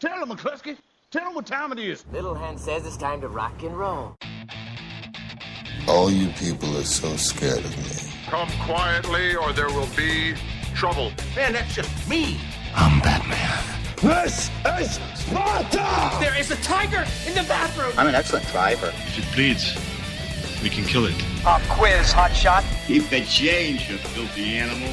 Tell him, McCluskey. Tell him what time it is. Little Hen says it's time to rock and roll. All you people are so scared of me. Come quietly or there will be trouble. Man, that's just me. I'm Batman. This is Sparta! There is a tiger in the bathroom! I'm an excellent driver. If it bleeds, we can kill it. Pop quiz, hotshot. Keep the change, you filthy animal.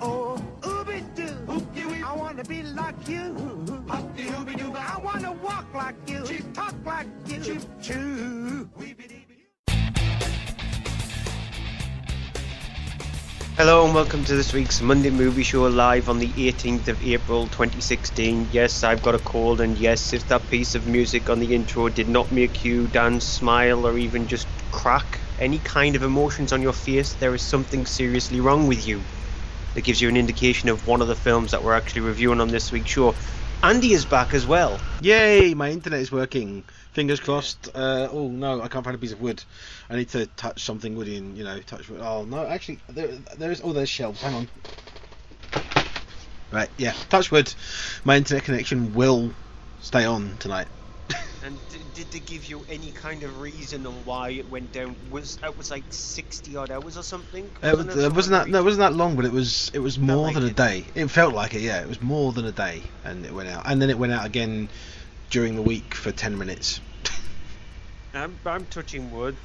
Oh, ooby-doo, I wanna be like you. I wanna walk like you, talk like you, choo. Hello and welcome to this week's Monday Movie Show live on the 18th of April 2016. Yes, I've got a cold, and yes, if that piece of music on the intro did not make you dance, smile, or even just crack any kind of emotions on your face, there is something seriously wrong with you. That gives you an indication of one of the films that we're actually reviewing on this week's show. Andy is back as well. Yay, my internet is working. Fingers crossed. Oh no, I can't find a piece of wood. I need to touch something woody and, touch wood. Oh no, actually, there's shelves. Hang on. Right, yeah, touch wood. My internet connection will stay on tonight. And did they give you any kind of reason on why it went down? It was like 60 odd hours or something? It wasn't that long, but it was more than a day. It felt like it, yeah. It was more than a day, and it went out, and then it went out again during the week for 10 minutes. I'm touching wood.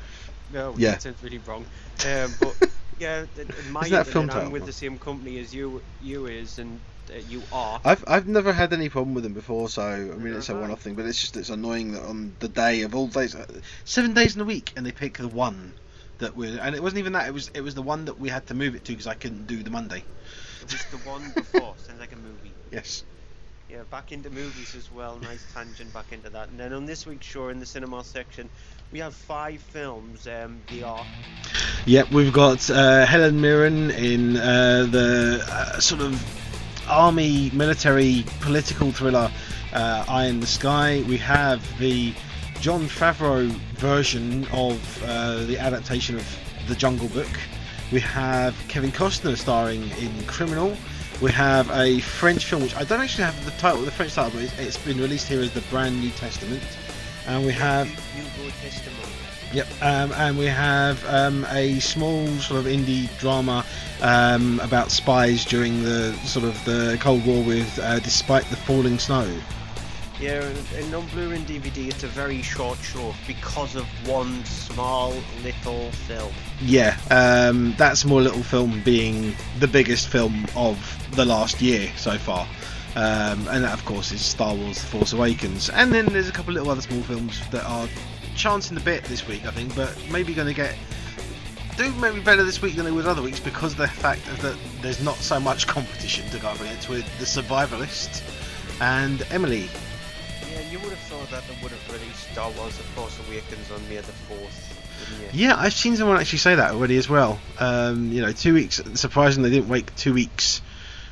No, yeah. That sounds really wrong. But yeah, my internet, I'm with the same company as you is, and you are. I've never had any problem with them before, so I mean it's a one-off thing, but it's annoying that on the day of all days, 7 days in a week, and they pick the one that and it wasn't even that. It was the one that we had to move it to because I couldn't do the Monday. It was the one before. Sounds like a movie. Yes. Yeah, back into movies as well. Nice tangent back into that. And then on this week's show in the cinema section, we have 5 films. They are. Yep, we've got Helen Mirren in the sort of army, military, political thriller Eye in the Sky. We have the Jon Favreau version of the adaptation of The Jungle Book. We have Kevin Costner starring in Criminal. We have a French film, which I don't actually have the French title, but it's been released here as The Brand New Testament. And we have New Testament. Yep, and we have a small sort of indie drama about spies during the Cold War with Despite the Falling Snow. Yeah, and on Blu-ray and DVD, it's a very short show because of one small little film. Yeah, that small little film being the biggest film of the last year so far. And that, of course, is Star Wars: The Force Awakens. And then there's a couple little other small films that are chancing a bit this week, I think, but maybe going to do maybe better this week than they would other weeks because of the fact that there's not so much competition to go up against with The Survivalist and Emelie. Yeah, you would have thought that they would have released Star Wars: The Force Awakens on May the 4th, wouldn't you? Yeah, I've seen someone actually say that already as well. 2 weeks. Surprisingly, they didn't wait 2 weeks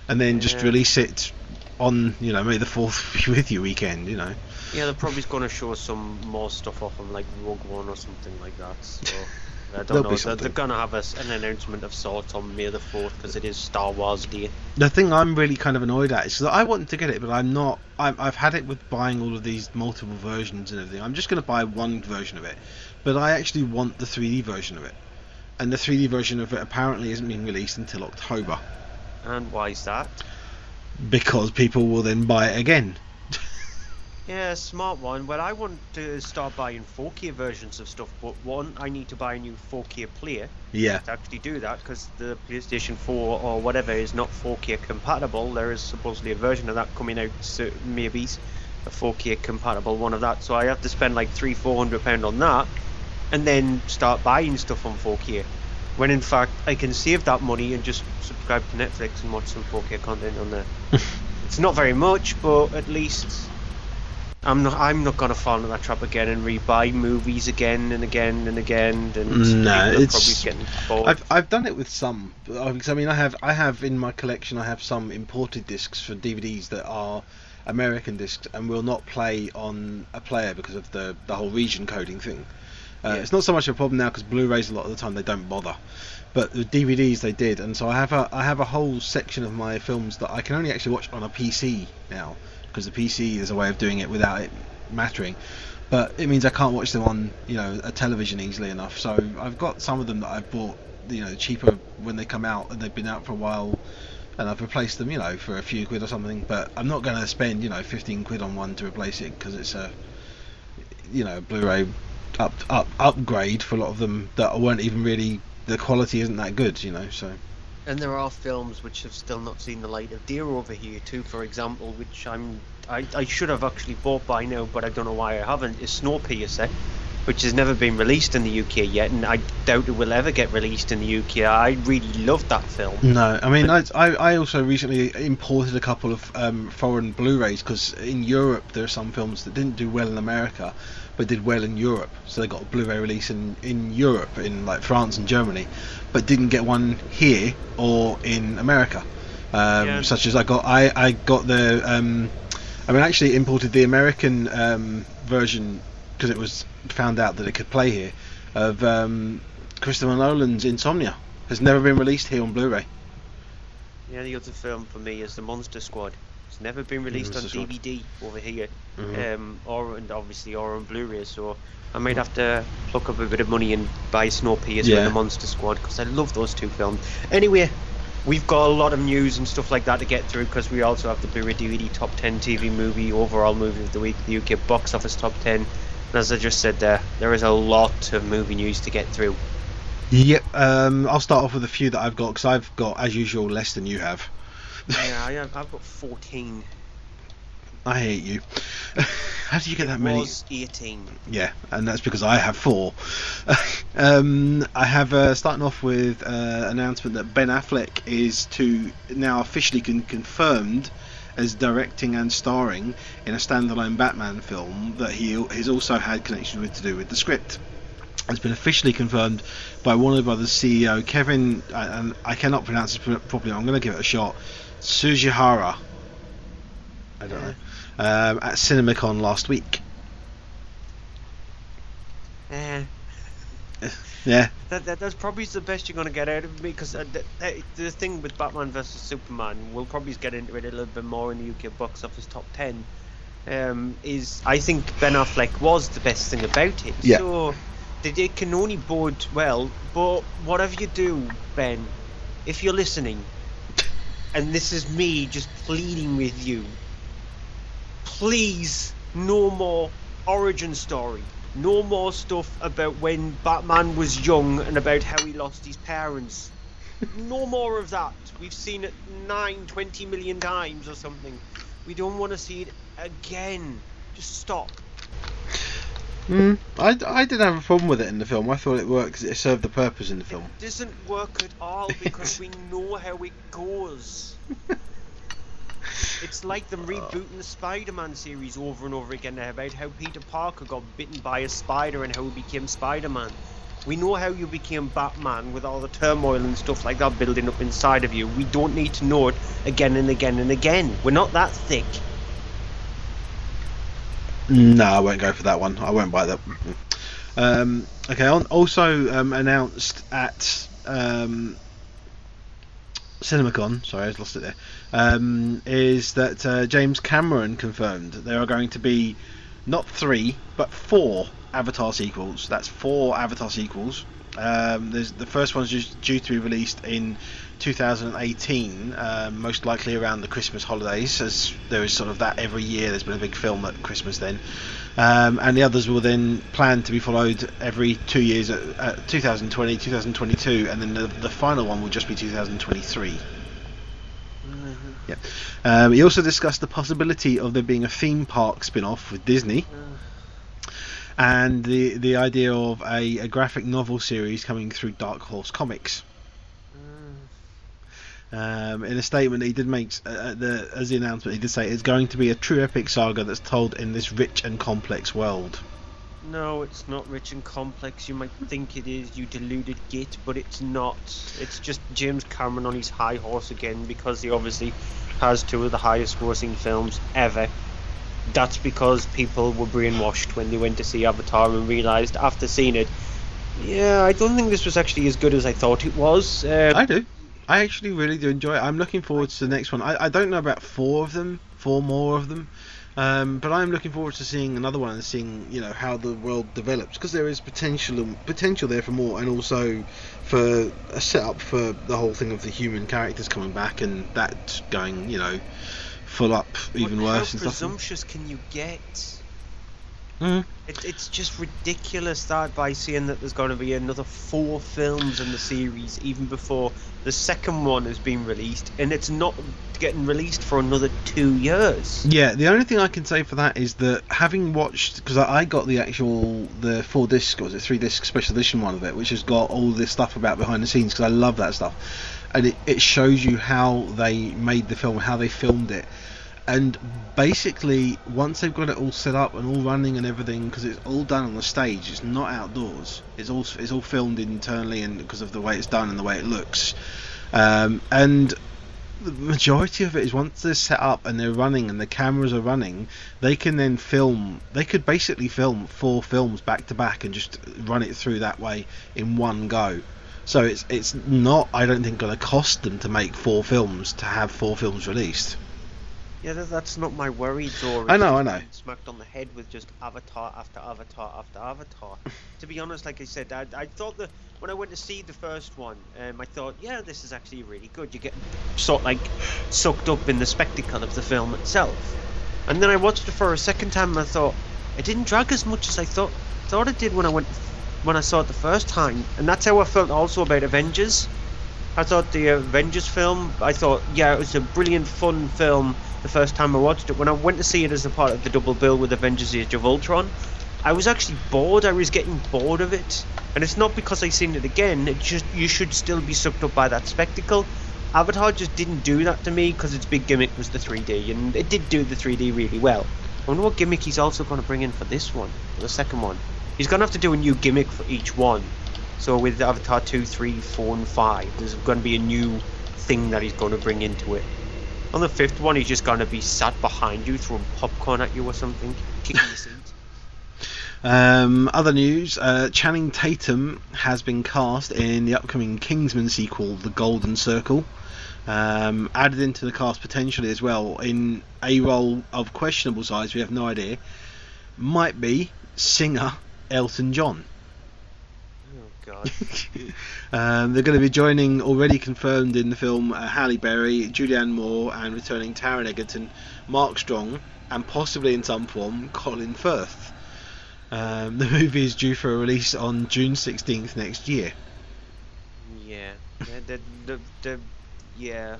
and then just release it on, May the 4th be with you weekend, Yeah, they're probably going to show some more stuff off on like Rogue One or something like that. So I don't know. They're going to have an announcement of sorts on May the 4th because it is Star Wars Day. The thing I'm really kind of annoyed at is that I wanted to get it, but I'm not. I've had it with buying all of these multiple versions and everything. I'm just going to buy one version of it, but I actually want the 3D version of it, and the 3D version of it apparently isn't being released until October. And why is that? Because people will then buy it again. Yeah, smart one. Well, I want to start buying 4K versions of stuff, but one, I need to buy a new 4K player. Yeah. To actually do that, because the PlayStation 4 or whatever is not 4K compatible. There is supposedly a version of that coming out, so maybe a 4K compatible one of that. So I have to spend like £300-400 on that, and then start buying stuff on 4K. When in fact I can save that money and just subscribe to Netflix and watch some 4K content on there. It's not very much, but at least I'm not gonna fall into that trap again and rebuy movies again and again and again. And no, it's probably getting bored. I've done it with some. Because I mean, I have in my collection. I have some imported discs for DVDs that are American discs and will not play on a player because of the whole region coding thing. It's not so much a problem now because Blu-rays a lot of the time they don't bother, but the DVDs they did, and so I have a whole section of my films that I can only actually watch on a PC now because the PC is a way of doing it without it mattering. But it means I can't watch them on, a television easily enough. So I've got some of them that I've bought, cheaper when they come out, and they've been out for a while, and I've replaced them, for a few quid or something. But I'm not going to spend, 15 quid on one to replace it, because it's a, Blu-ray upgrade for a lot of them that weren't even really, the quality isn't that good, so. And there are films which have still not seen the light of day over here too, for example, which I should have actually bought by now, but I don't know why I haven't, is Snowpiercer, which has never been released in the UK yet, and I doubt it will ever get released in the UK. I really loved that film. No, I mean, I also recently imported a couple of foreign Blu-rays, because in Europe there are some films that didn't do well in America, but did well in Europe. So they got a Blu-ray release in Europe, in like France and Germany, but didn't get one here or in America. Such as I got the I actually imported the American version, because it was found out that it could play here, of Christopher Nolan's Insomnia. Has never been released here on Blu-ray. Yeah, the other film for me is The Monster Squad. It's never been released on DVD over here, or on Blu-ray. So I might have to pluck up a bit of money and buy Snowpiercer and The Monster Squad, because I love those two films. Anyway, we've got a lot of news and stuff like that to get through, because we also have the Blu-ray DVD Top 10 TV movie, overall movie of the week, the UK box office Top 10. And as I just said there is a lot of movie news to get through. Yep. I'll start off with a few that I've got, because I've got, as usual, less than you have. Yeah, I've got 14. I hate you. How did you get that many? It was 18. Yeah, and that's because I have 4. I have starting off with announcement that Ben Affleck is now officially confirmed as directing and starring in a standalone Batman film that he has also had connection with to do with the script. It's been officially confirmed by Warner Brothers CEO Kevin, and I cannot pronounce it properly, I'm going to give it a shot, Tsujihara. I don't know. At CinemaCon last week. Yeah. That's probably the best you're going to get out of me, because the thing with Batman vs Superman, we'll probably get into it a little bit more in the UK box office Top 10, is I think Ben Affleck was the best thing about it. Yeah. So it can only bode well, but whatever you do, Ben, if you're listening, and this is me just pleading with you, please, no more origin story. No more stuff about when Batman was young and about how he lost his parents. No more of that. We've seen it 20 million times or something. We don't want to see it again. Just stop. I didn't have a problem with it in the film. I thought it worked. It served the purpose in the film. It doesn't work at all, because we know how it goes. It's like them rebooting the Spider-Man series over and over again about how Peter Parker got bitten by a spider and how he became Spider-Man. We know how you became Batman with all the turmoil and stuff like that building up inside of you. We don't need to know it again and again and again. We're not that thick. No, I won't go for that one. I won't buy that. Okay, also announced at CinemaCon, sorry, I just lost it there, is that James Cameron confirmed there are going to be not 3 but 4 Avatar sequels. That's 4 Avatar sequels. The first one's just due to be released in 2018, most likely around the Christmas holidays, as there is sort of that every year. There's been a big film at Christmas then, and the others will then plan to be followed every 2 years at 2020, 2022, and then the final one will just be 2023. Yeah. He also discussed the possibility of there being a theme park spin-off with Disney, and the idea of a graphic novel series coming through Dark Horse Comics. In a statement he did make, as the announcement, he did say it's going to be a true epic saga that's told in this rich and complex world. No, it's not rich and complex. You might think it is, you deluded git, but it's not. It's just James Cameron on his high horse again, because he obviously has 2 of the highest grossing films ever. That's because people were brainwashed when they went to see Avatar and realised after seeing it, yeah, I don't think this was actually as good as I thought it was. I do. I actually really do enjoy it. I'm looking forward to the next one. I don't know about four more of them, but I'm looking forward to seeing another one and seeing, you know, how the world develops, because there is potential there for more, and also for a setup for the whole thing of the human characters coming back and that going, you know, full up even worse and stuff. How presumptuous can you get? Mm. It's just ridiculous that by seeing that there's going to be another 4 films in the series even before the second one has been released, and it's not getting released for another 2 years. Yeah, the only thing I can say for that is that having watched, because I got the 4 disc, or was it 3 disc special edition one of it, which has got all this stuff about behind the scenes, because I love that stuff, and it shows you how they made the film, how they filmed it. And basically, once they've got it all set up and all running and everything, because it's all done on the stage, it's not outdoors. It's all filmed internally, and because of the way it's done and the way it looks. And the majority of it is, once they're set up and they're running and the cameras are running, they can then film. They could basically film 4 films back to back and just run it through that way in one go. So it's not, I don't think, going to cost them to make 4 films to have 4 films released. Yeah, that's not my worry, Dora. I know. Smacked on the head with just Avatar after Avatar after Avatar. To be honest, like I said, I thought that when I went to see the first one, I thought, yeah, this is actually really good. You get sort of like sucked up in the spectacle of the film itself. And then I watched it for a second time, and I thought it didn't drag as much as I thought it did when I saw it the first time. And that's how I felt also about Avengers. I thought the Avengers film, I thought, yeah, it was a brilliant, fun film the first time I watched it. When I went to see it as a part of the double bill with Avengers Age of Ultron, I was actually bored. I was getting bored of it. And it's not because I seen it again, it's just, you should still be sucked up by that spectacle. Avatar just didn't do that to me, because its big gimmick was the 3D, and it did do the 3D really well. I wonder what gimmick he's also going to bring in for this one, for the second one. He's going to have to do a new gimmick for each one. So with Avatar 2, 3, 4 and 5, there's going to be a new thing that he's going to bring into it. On the 5th one, he's just going to be sat behind you, throwing popcorn at you or something, kicking your seat. Other news, Channing Tatum has been cast in the upcoming Kingsman sequel, The Golden Circle. Added into the cast potentially as well in a role of questionable size, we have no idea. Might be singer Elton John. God. They're going to be joining, already confirmed in the film, Halle Berry, Julianne Moore, and returning Taron Egerton, Mark Strong, and possibly in some form Colin Firth. The movie is due for a release on June 16th next year. Yeah, yeah.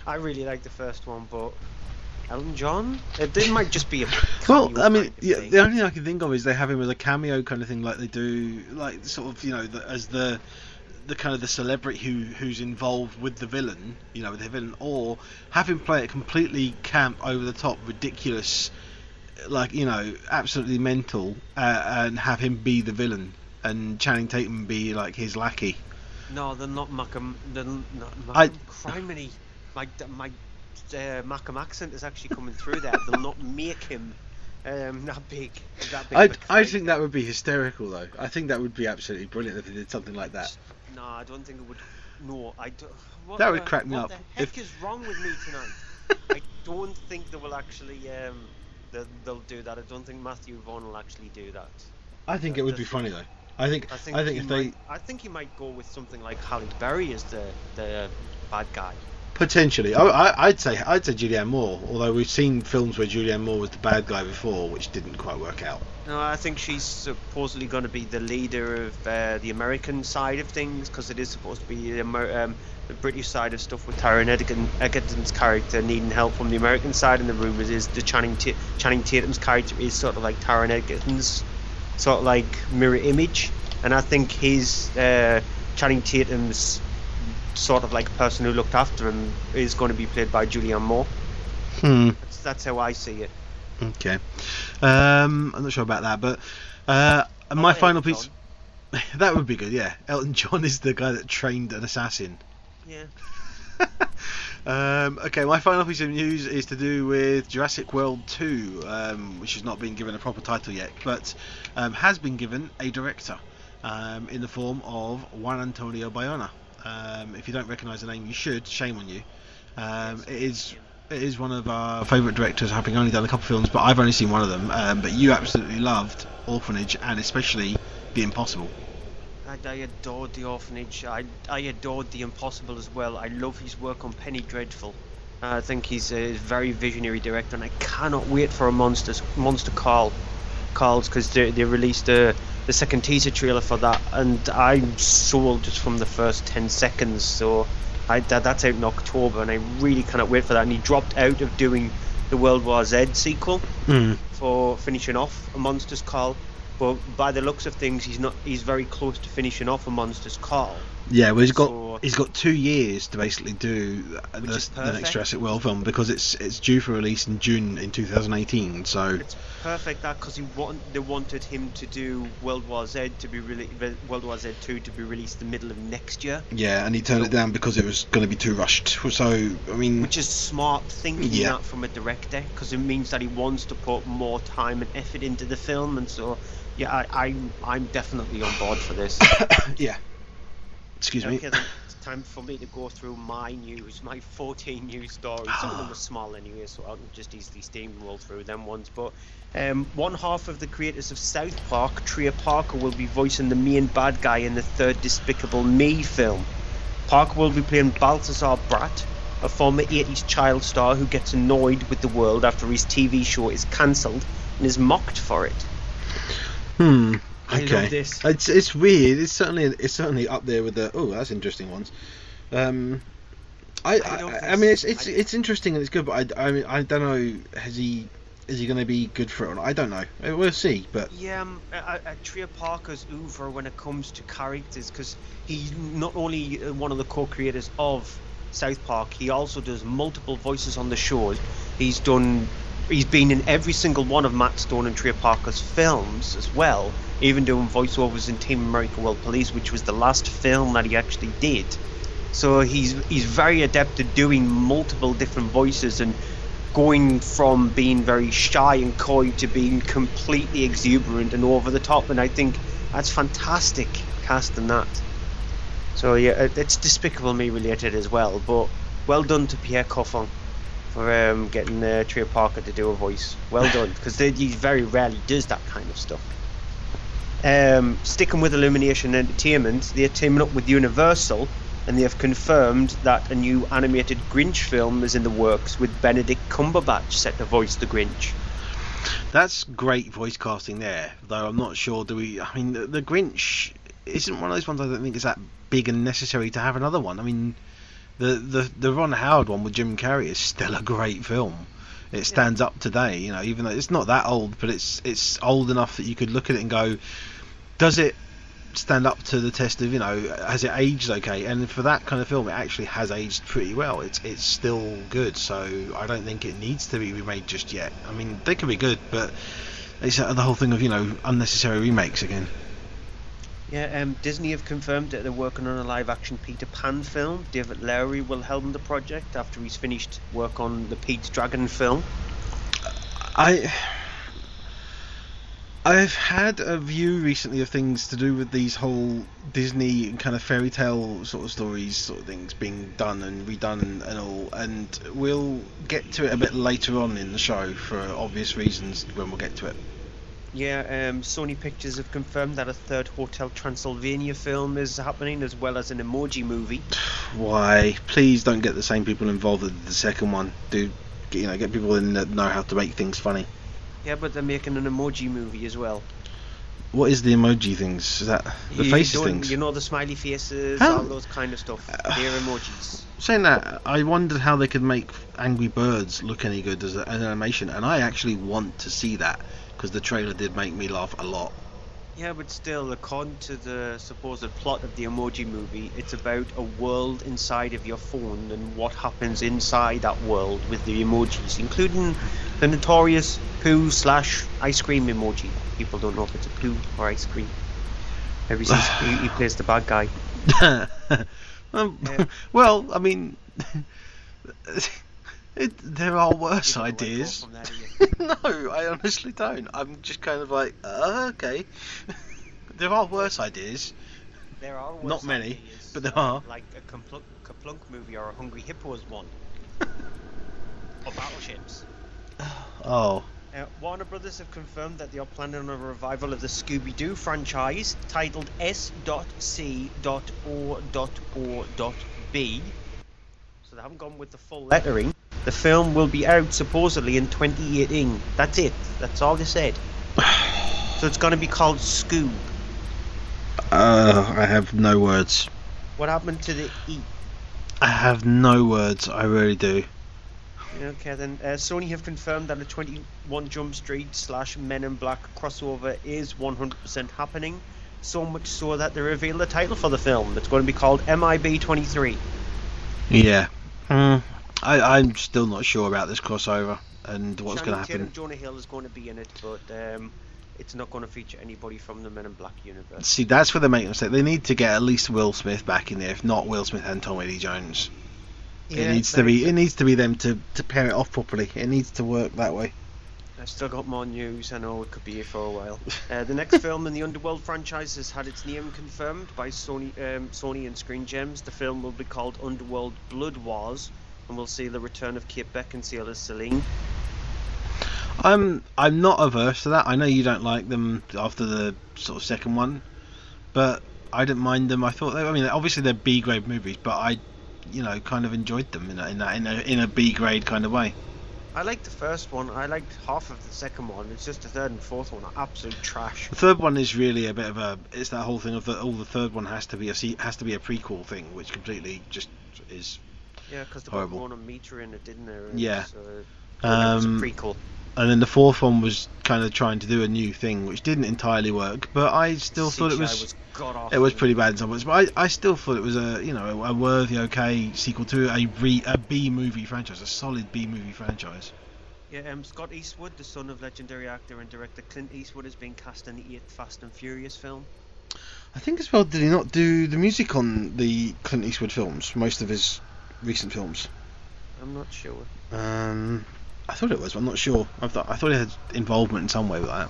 I really like the first one, but Elton John? It might just be a well, I mean, yeah, the only thing I can think of is they have him as a cameo kind of thing, like they do, like sort of, you know, as the kind of the celebrity who's involved with the villain, you know, with the villain, or have him play it completely camp, over the top, ridiculous, like, you know, absolutely mental, and have him be the villain, and Channing Tatum be like his lackey. No, they're not Macam. Criminy, my Macam accent is actually coming through there. They'll not make him that big. I think that would be hysterical, though. I think that would be absolutely brilliant if they did something like that. No, I don't think it would. No, I don't. That would crack me up. What the heck is wrong with me tonight? I don't think they will actually. They'll do that. I don't think Matthew Vaughn will actually do that. I think it would be funny, though. I think if they. I think he might go with something like Halle Berry as the bad guy. Potentially, I'd say Julianne Moore. Although we've seen films where Julianne Moore was the bad guy before, which didn't quite work out. No, I think she's supposedly going to be the leader of the American side of things, because it is supposed to be the British side of stuff, with Taron Egerton's character needing help from the American side, and the rumours is the Channing Tatum's character is sort of like Taron Egerton's sort of like mirror image, and I think his Channing Tatum's sort of like person who looked after him is going to be played by Julianne Moore. That's how I see it. Okay. I'm not sure about that, but my final piece. That would be good, yeah. Elton John is the guy that trained an assassin. Yeah. Okay, my final piece of news is to do with Jurassic World 2, which has not been given a proper title yet, but has been given a director in the form of Juan Antonio Bayona. If you don't recognise the name, you should. Shame on you. It is one of our favourite directors, having only done a couple of films, but I've only seen one of them. But you absolutely loved Orphanage, and especially The Impossible. I adored The Orphanage. I adored The Impossible as well. I love his work on Penny Dreadful. I think he's a very visionary director, and I cannot wait for a Monster Calls, because they released the second teaser trailer for that, and I'm sold just from the first 10 seconds. So that's out in October, and I really cannot wait for that. And he dropped out of doing the World War Z sequel for finishing off A Monster's Call. But by the looks of things, he's very close to finishing off A Monster's Call. Yeah, well, he's got 2 years to basically do the next Jurassic World film, because it's due for release in June in 2018. So it's perfect because they wanted him to do World War Z to be World War Z 2 to be released the middle of next year. Yeah, and he turned it down because it was going to be too rushed. So I mean, which is smart thinking that from a director, because it means that he wants to put more time and effort into the film, and so yeah, I'm definitely on board for this. Yeah. Excuse me. Okay, then it's time for me to go through my news, my 14 news stories. Some of them were small anyway, so I can just easily steamroll through them ones. But one half of the creators of South Park, Trey Parker, will be voicing the main bad guy in the third Despicable Me film. Parker will be playing Balthazar Bratt, a former 80s child star who gets annoyed with the world after his TV show is cancelled and is mocked for it. Okay. I love this. It's weird. It's certainly up there with the that's interesting ones. I mean it's interesting and it's good, but I don't know, is he going to be good for it or not? I don't know. We'll see. But yeah, Trey Parker's oeuvre when it comes to characters, because he's not only one of the co-creators of South Park, he also does multiple voices on the show. He's been in every single one of Matt Stone and Trey Parker's films as well, even doing voiceovers in Team America World Police, which was the last film that he actually did. So he's very adept at doing multiple different voices and going from being very shy and coy to being completely exuberant and over the top, and I think that's fantastic casting that. So yeah, it's Despicable Me related as well, but well done to Pierre Coffin for getting Trey Parker to do a voice. Well done, because he very rarely does that kind of stuff. Sticking with Illumination Entertainment, they're teaming up with Universal, and they have confirmed that a new animated Grinch film is in the works, with Benedict Cumberbatch set to voice the Grinch. That's great voice casting there, though I'm not sure. I mean, the Grinch isn't one of those ones I don't think is that big and necessary to have another one. I mean, the Ron Howard one with Jim Carrey is still a great film. It stands up today, even though it's not that old, but it's old enough that you could look at it and go, does it stand up to the test of, has it aged okay? And for that kind of film, it actually has aged pretty well. It's still good, so I don't think it needs to be remade just yet. I mean, they could be good, but it's the whole thing of, unnecessary remakes again. Yeah, Disney have confirmed that they're working on a live-action Peter Pan film. David Lowery will helm the project after he's finished work on the Pete's Dragon film. I've had a view recently of things to do with these whole Disney kind of fairy tale sort of stories, sort of things being done and redone and all, and we'll get to it a bit later on in the show for obvious reasons when we'll get to it. Yeah, Sony Pictures have confirmed that a third Hotel Transylvania film is happening, as well as an Emoji movie. Why? Please don't get the same people involved as the second one. Get people in that know how to make things funny. Yeah, but they're making an Emoji movie as well. What is the emoji things? Is that the faces things? The smiley faces, all those kind of stuff. They're emojis. Saying that, I wondered how they could make Angry Birds look any good as an animation, and I actually want to see that, because the trailer did make me laugh a lot. Yeah, but still, according to the supposed plot of the Emoji movie, it's about a world inside of your phone and what happens inside that world with the emojis, including the notorious poo/ice cream emoji. People don't know if it's a poo or ice cream. Ever since he plays the bad guy. Well, I mean, there are worse ideas. No, I honestly don't. I'm just kind of like, okay. There are worse ideas. There are worse Not many, ideas, but there are. Like a Kaplunk movie or a Hungry Hippos one. Or battleships. Oh. Warner Brothers have confirmed that they are planning on a revival of the Scooby-Doo franchise titled S.C.O.O.B. So they haven't gone with the full lettering. The film will be out supposedly in 2018. That's it. That's all they said. So it's going to be called Scoob. I have no words. What happened to the E? I have no words. I really do. Okay, then Sony have confirmed that a 21 Jump Street / Men in Black crossover is 100% happening. So much so that they revealed the title for the film. It's going to be called MIB 23. Yeah. I'm still not sure about this crossover and what's going to happen. Tatum, Jonah Hill is going to be in it, but it's not going to feature anybody from the Men in Black universe. See, that's where they make a mistake. They need to get at least Will Smith back in there, if not Will Smith and Tommy Lee Jones. Yeah, it needs to be them to pair it off properly. It needs to work that way. I've still got more news. I know it could be here for a while. The next film in the Underworld franchise has had its name confirmed by Sony and Screen Gems. The film will be called Underworld Blood Wars, and we'll see the return of Kate Beckinsale as Celine. I'm not averse to that. I know you don't like them after the sort of second one, but I didn't mind them. I thought obviously they're B grade movies, but I kind of enjoyed them in a B grade kind of way. I liked the first one. I liked half of the second one. It's just the third and fourth one are absolute trash. The third one is really a bit of it's that whole thing of the third one has to be a prequel thing, which completely just is because they horrible. put one on Meter in it, didn't they? Yeah. So it was a prequel. And then the fourth one was kind of trying to do a new thing, which didn't entirely work. But I still thought it was pretty bad in some ways. But I still thought it was a worthy, okay sequel to a B movie franchise, a solid B movie franchise. Yeah, Scott Eastwood, the son of legendary actor and director Clint Eastwood, has been cast in the 8th Fast and Furious film. I think as well, did he not do the music on the Clint Eastwood films, most of his recent films? I'm not sure. I thought it was, but I'm not sure. I thought he had involvement in some way with that.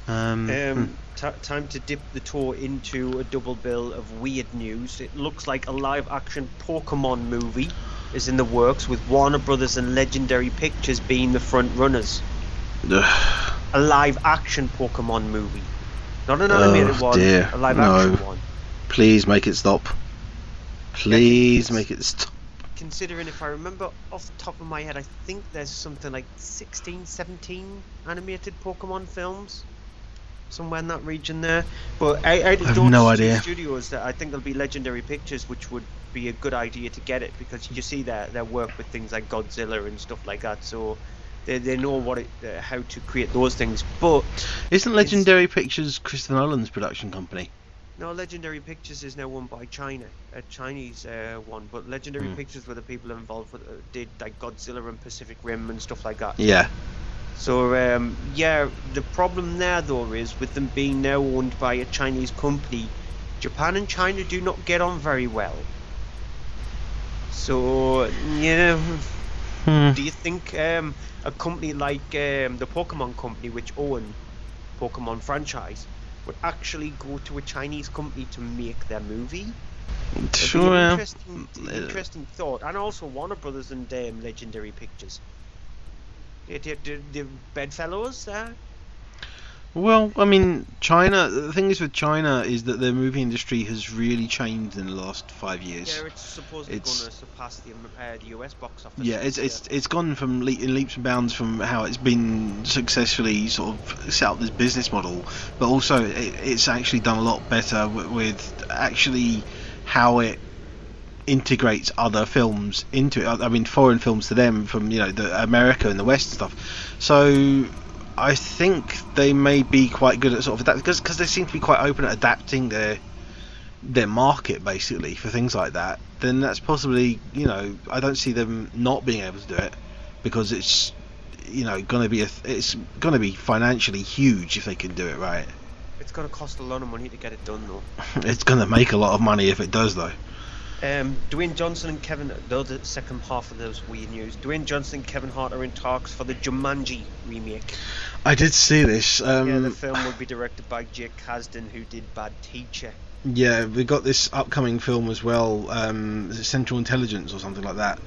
Time to dip the toe into a double bill of weird news. It looks like a live-action Pokemon movie is in the works, with Warner Brothers and Legendary Pictures being the front runners. A live-action Pokemon movie, not an animated one. Dear. A live-action one. Please make it stop. Please make it stop. Considering, if I remember off the top of my head, I think there's something like 16, 17 animated Pokemon films somewhere in that region there. But I have no idea. Studios, that I think there'll be Legendary Pictures, which would be a good idea to get it, because you see their work with things like Godzilla and stuff like that, so they know how to create those things. But isn't Legendary Pictures Christopher Nolan's production company? No, Legendary Pictures is now owned by China, a Chinese one. But Legendary Pictures were the people involved with did like Godzilla and Pacific Rim and stuff like that. Yeah. So the problem there though is, with them being now owned by a Chinese company, Japan and China do not get on very well. So do you think a company like the Pokemon company, which own Pokemon franchise, would actually go to a Chinese company to make their movie? Sure. Interesting thought. And also Warner Brothers and Legendary Pictures. The bedfellows there. Well, I mean, China. The thing is with China is that their movie industry has really changed in the last 5 years. Yeah, it's supposedly going to surpass the US box office. Yeah, it's gone from in leaps and bounds from how it's been successfully sort of set up this business model, but also it's actually done a lot better with actually how it integrates other films into it. I mean, foreign films to them from the America and the West and stuff. So I think they may be quite good at sort of that, because they seem to be quite open at adapting their market basically for things like that. Then that's possibly I don't see them not being able to do it, because it's going to be financially huge if they can do it right. It's going to cost a lot of money to get it done though. It's going to make a lot of money if it does though. Dwayne Johnson and Kevin, the second half of those weird news. Dwayne Johnson and Kevin Hart are in talks for the Jumanji remake. I did see this. The film will be directed by Jake Kasdan, who did Bad Teacher. Yeah, we got this upcoming film as well, is it Central Intelligence or something like that?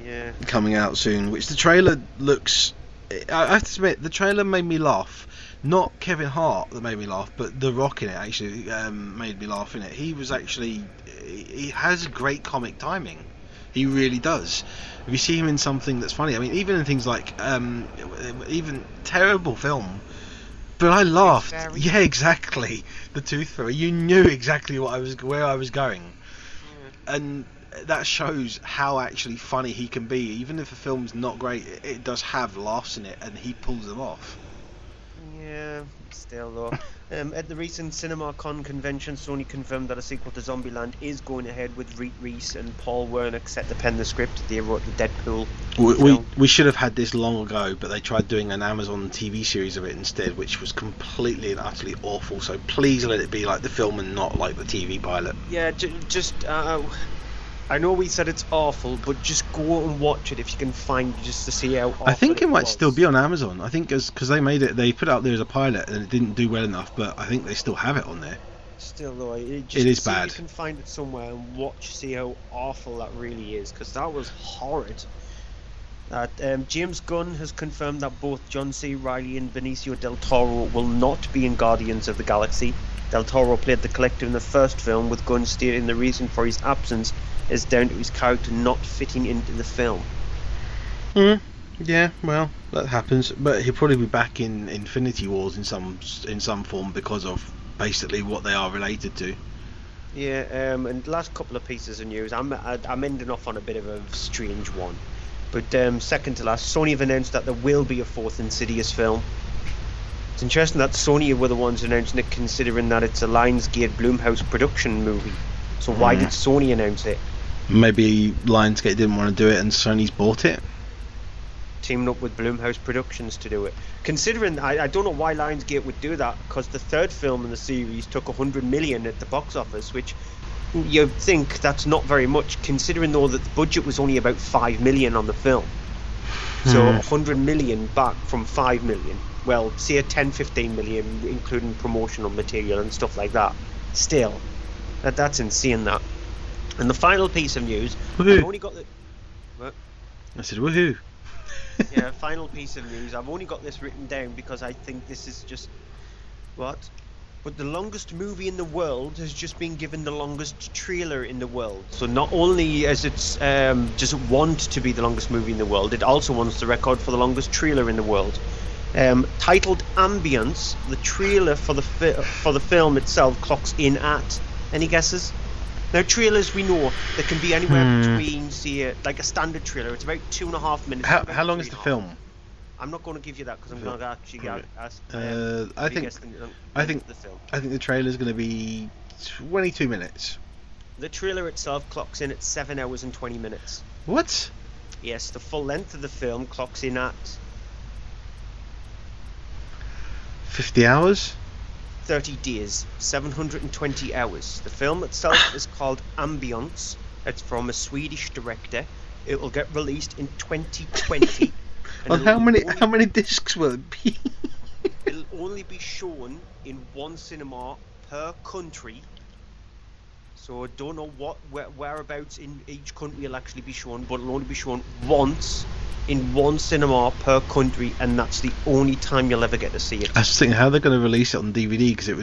Yeah. Coming out soon, which the trailer looks... I have to admit, the trailer made me laugh. Not Kevin Hart that made me laugh, but The Rock in it actually made me laugh in it. He was actually... He has great comic timing. He really does. If you see him in something that's funny, I mean, even in things like... even terrible film... But I laughed. Yeah, exactly. The Tooth Fairy. You knew exactly where I was going, and that shows how actually funny he can be. Even if a film's not great, it does have laughs in it, and he pulls them off. Yeah, still though. At the recent CinemaCon convention, Sony confirmed that a sequel to Zombieland is going ahead with Reed Reese and Paul Wernick set to pen the script. They wrote the Deadpool film. We should have had this long ago, but they tried doing an Amazon TV series of it instead, which was completely and utterly awful. So please let it be like the film and not like the TV pilot. Yeah, just I know we said it's awful, but just go and watch it if you can find just to see how awful I think it might was. still be on Amazon. I think because they made it, they put it out there as a pilot and it didn't do well enough, but I think they still have it on there. Still though, it is see bad. If you can find it somewhere and watch, see how awful that really is, because that was horrid. James Gunn has confirmed that both John C. Reilly and Benicio del Toro will not be in Guardians of the Galaxy. Del Toro played the Collector in the first film, with Gunn stating the reason for his absence is down to his character not fitting into the film. Yeah, well, that happens, but he'll probably be back in Infinity Wars in some form because of basically what they are related to. Yeah, and last couple of pieces of news. I'm ending off on a bit of a strange one, but second to last, Sony have announced that there will be a fourth Insidious film. It's interesting that Sony were the ones announcing it, considering that it's a Lionsgate Blumhouse production movie. So why did Sony announce it? Maybe Lionsgate didn't want to do it and Sony's bought it. Teaming up with Blumhouse Productions to do it. Considering, I don't know why Lionsgate would do that, because the third film in the series took 100 million at the box office, which you think that's not very much, considering though that the budget was only about 5 million on the film. So 100 million back from 5 million. Well, say a 10-15 million, including promotional material and stuff like that. Still, that's insane, that. And the final piece of news, I've only got the... What? I said, woohoo. Yeah, final piece of news. I've only got this written down because I think this is just... What? But the longest movie in the world has just been given the longest trailer in the world. So not only as it's just want to be the longest movie in the world, it also wants the record for the longest trailer in the world. Titled Ambience, the trailer for the film itself clocks in at... Any guesses? Now, trailers, we know, they can be anywhere between, say, like a standard trailer. It's about 2.5 minutes. How long is the film? I'm not going to give you that because I'm going to actually ask. I think the trailer is going to be 22 minutes. The trailer itself clocks in at 7 hours and 20 minutes. What? Yes, the full length of the film clocks in at 50 hours. 30 days, 720 hours. The film itself is called Ambience. It's from a Swedish director. It will get released in 2020. And how many discs will it be? It'll only be shown in one cinema per country. So I don't know whereabouts in each country it'll actually be shown, but it'll only be shown once in one cinema per country, and that's the only time you'll ever get to see it. I was thinking how they're going to release it on DVD, because it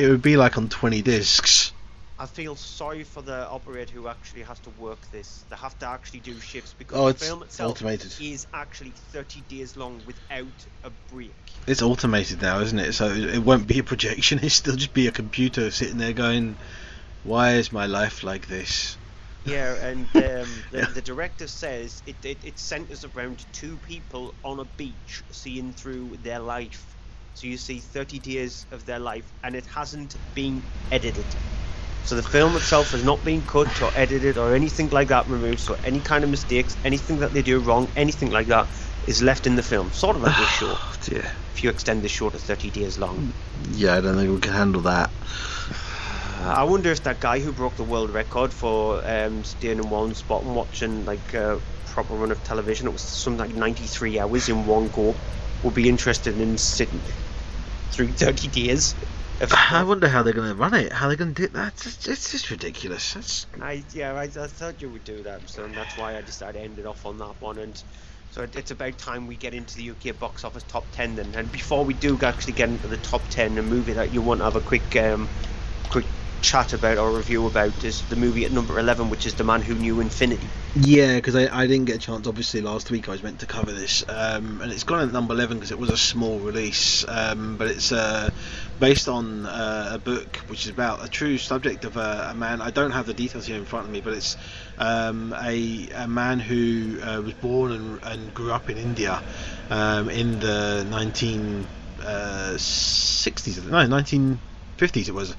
would be like on 20 discs. I feel sorry for the operator who actually has to work this. They have to actually do shifts, because the film itself automated. Is actually 30 days long without a break. It's automated now, isn't it? So it won't be a projection. It'll still just be a computer sitting there going, "Why is my life like this?" Yeah, and the director says it centers around two people on a beach seeing through their life. So you see 30 days of their life, and it hasn't been edited. So the film itself has not been cut or edited or anything like that removed. So any kind of mistakes, anything that they do wrong, anything like that is left in the film. Sort of like this show. Dear. If you extend the show to 30 days long. Yeah, I don't think we can handle that. I wonder if that guy who broke the world record for staying in one spot and watching like a proper run of television, it was something like 93 hours in one go, would be interested in sitting through 30 days. I wonder how they're going to run it. How they're going to do that? It's just ridiculous. I thought you would do that, so that's why I decided to end it off on that one. And so it's about time we get into the UK box office top 10 then. And before we do actually get into the top 10, a movie that you want to have a quick chat about or review about is the movie at number 11, which is The Man Who Knew Infinity. Yeah, because I didn't get a chance. Obviously, last week I was meant to cover this, and it's gone at number 11 because it was a small release. But it's based on a book which is about a true subject of a man. I don't have the details here in front of me, but it's a man who was born and grew up in India in the 1950s. It was.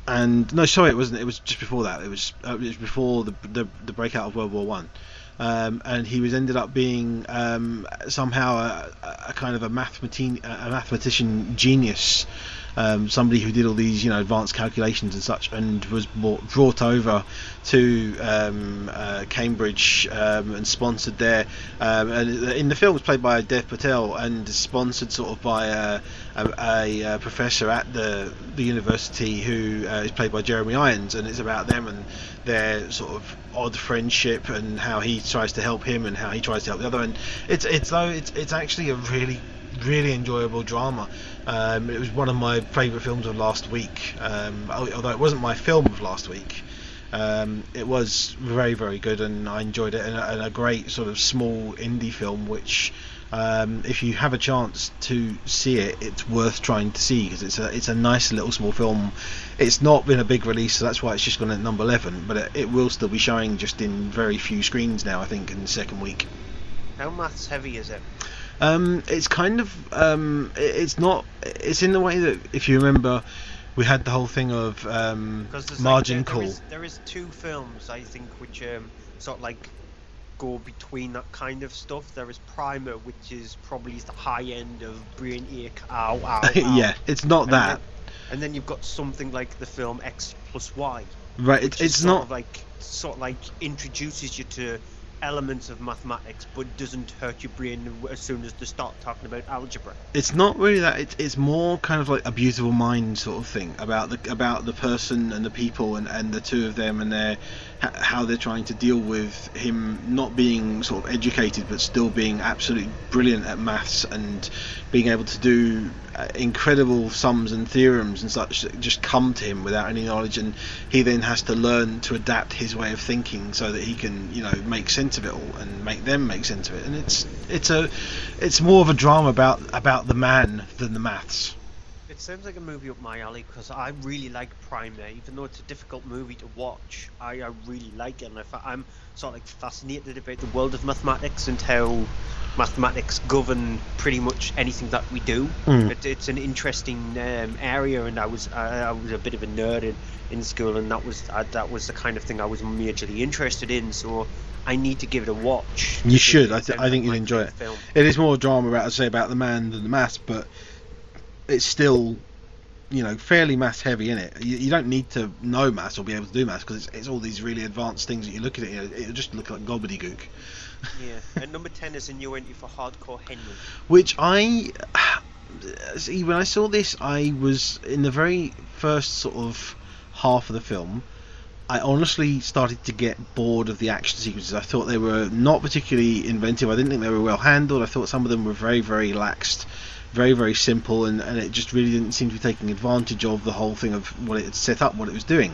And no, sorry, it wasn't. It was just before that. It was before the breakout of World War One, and he was ended up being somehow a kind of a mathematician genius, somebody who did all these advanced calculations and such, and was brought over to Cambridge and sponsored there. And in the film, it's played by Dev Patel and sponsored sort of by a professor at the university who is played by Jeremy Irons, and it's about them and their sort of odd friendship and how he tries to help him and how he tries to help the other. And it's actually a really enjoyable drama. It was one of my favourite films of last week, although it wasn't my film of last week. It was very, very good, and I enjoyed it, and a great sort of small indie film which, if you have a chance to see it, it's worth trying to see, because it's a nice little small film. It's not been a big release, so that's why it's just gone at number 11, but it will still be showing just in very few screens now, I think, in the second week. How maths heavy is it? It's kind of it's not. It's in the way that, if you remember, we had the whole thing of Margin Call. There is two films, I think, which sort of like go between that kind of stuff. There is Primer, which is probably the high end of brain ache. Ow, ow, ow. Yeah, it's not that. And then you've got something like the film X plus Y. Right, it's not sort of like introduces you to elements of mathematics, but doesn't hurt your brain as soon as they start talking about algebra. It's not really that. It's more kind of like a beautiful mind sort of thing about the person and the people and the two of them and how they're trying to deal with him not being sort of educated but still being absolutely brilliant at maths and being able to do incredible sums and theorems and such that just come to him without any knowledge, and he then has to learn to adapt his way of thinking so that he can make sense of it all and make them make sense of it. And it's more of a drama about the man than the maths. It sounds like a movie up my alley, because I really like Primer. Even though it's a difficult movie to watch, I really like it, and I'm sort of like fascinated about the world of mathematics and how mathematics govern pretty much anything that we do. It's an interesting area, and I was a bit of a nerd in school, and that was the kind of thing I was majorly interested in. So I need to give it a watch. You should. I think you'd enjoy it. Film. It is more a drama about the man than the maths, but it's still, fairly maths heavy in it. You don't need to know maths or be able to do maths, because it's all these really advanced things that you look at it, it'll just look like gobbledygook. Yeah, and number 10 is a new entry for Hardcore Henry. Which when I saw this, I was in the very first sort of half of the film. I honestly started to get bored of the action sequences. I thought they were not particularly inventive. I didn't think they were well handled. I thought some of them were very, very laxed, very, very simple, and it just really didn't seem to be taking advantage of the whole thing of what it had set up, what it was doing.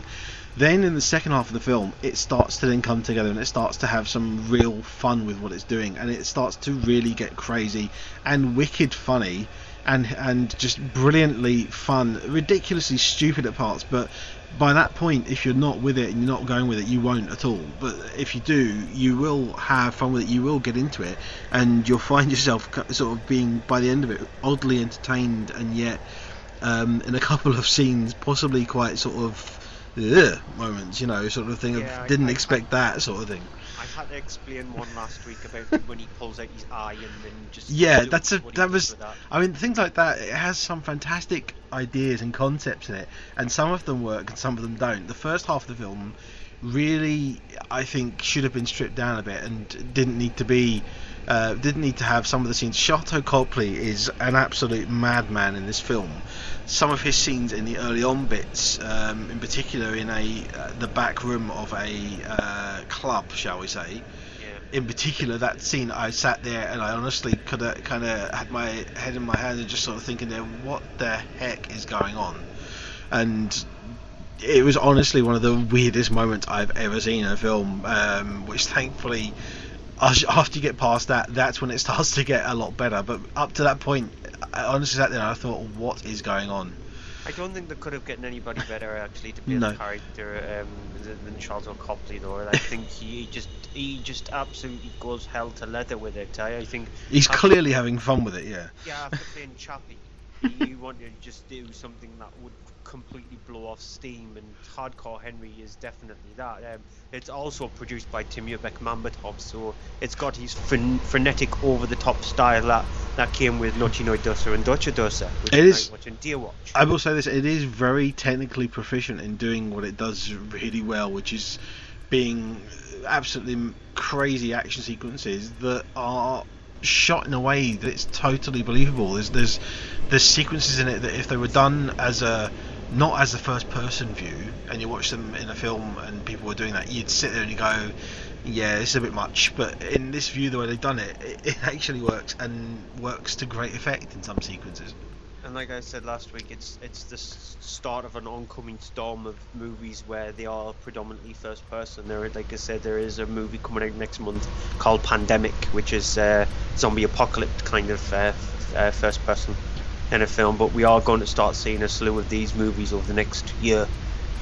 Then in the second half of the film, it starts to then come together, and it starts to have some real fun with what it's doing, and it starts to really get crazy and wicked funny and just brilliantly fun, ridiculously stupid at parts, but by that point, if you're not with it and you're not going with it, you won't at all. But if you do, you will have fun with it, you will get into it, and you'll find yourself sort of being, by the end of it, oddly entertained, and yet in a couple of scenes possibly quite sort of moments, sort of thing, of didn't expect that sort of thing. I had to explain one last week about when he pulls out his eye and then just I mean, things like that, it has some fantastic ideas and concepts in it, and some of them work and some of them don't. The first half of the film really, I think, should have been stripped down a bit and didn't need to be Didn't need to have some of the scenes. Sharlto Copley is an absolute madman in this film. Some of his scenes in the early on bits, in particular in the back room of a club, shall we say. In particular, that scene, I sat there and I honestly could have kind of had my head in my hand and just sort of thinking there, what the heck is going on? And it was honestly one of the weirdest moments I've ever seen in a film, which thankfully, after you get past that, that's when it starts to get a lot better. But up to that point, I honestly sat there and I thought, what is going on? I don't think they could have gotten anybody better actually to be a character than Sharlto Copley, though. I think he just absolutely goes hell to leather with it. I think he's clearly having fun with it. Yeah, after playing Chappie, he wanted to just do something that would completely blow off steam, and Hardcore Henry is definitely that. It's also produced by Timur Bekmambetov, so it's got his frenetic, over-the-top style that came with Nochi no Dosa and Docha Dosa, which it is watching Deer Watch. I will say this: it is very technically proficient in doing what it does really well, which is being absolutely crazy action sequences that are shot in a way that it's totally believable. There's sequences in it that if they were done not as a first person view and you watch them in a film and people were doing that, you'd sit there and you go, yeah, it's a bit much. But in this view, the way they've done it actually works, and works to great effect in some sequences. And like I said last week, it's the start of an oncoming storm of movies where they are predominantly first person. Like I said, there is a movie coming out next month called Pandemic, which is zombie apocalypse kind of first person kind of film. But we are going to start seeing a slew of these movies over the next year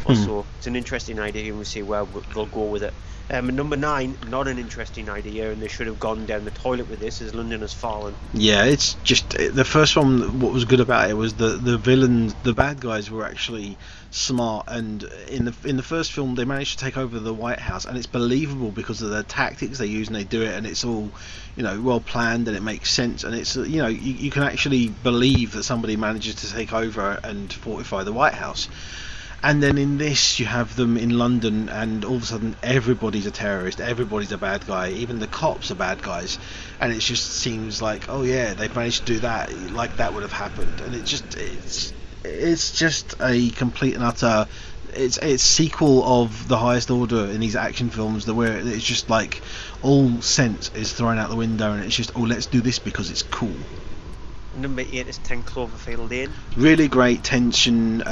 or so. It's an interesting idea, and we'll see where they'll go with it. Number 9, not an interesting idea, and they should have gone down the toilet with this, is London Has Fallen. Yeah, it's just the first one. What was good about it was the villains, the bad guys were actually smart, and in the first film they managed to take over the White House, and it's believable because of the tactics they use, and they do it, and it's all, well planned, and it makes sense, and it's you can actually believe that somebody manages to take over and fortify the White House. And then in this, you have them in London, and all of a sudden everybody's a terrorist, everybody's a bad guy, even the cops are bad guys, and it just seems like, oh yeah, they've managed to do that, like that would have happened, and it's just a complete and utter, it's sequel of the highest order in these action films, where it's just like all sense is thrown out the window, and it's just, oh, let's do this because it's cool. Number 8 is 10 Cloverfield Lane. Really great tension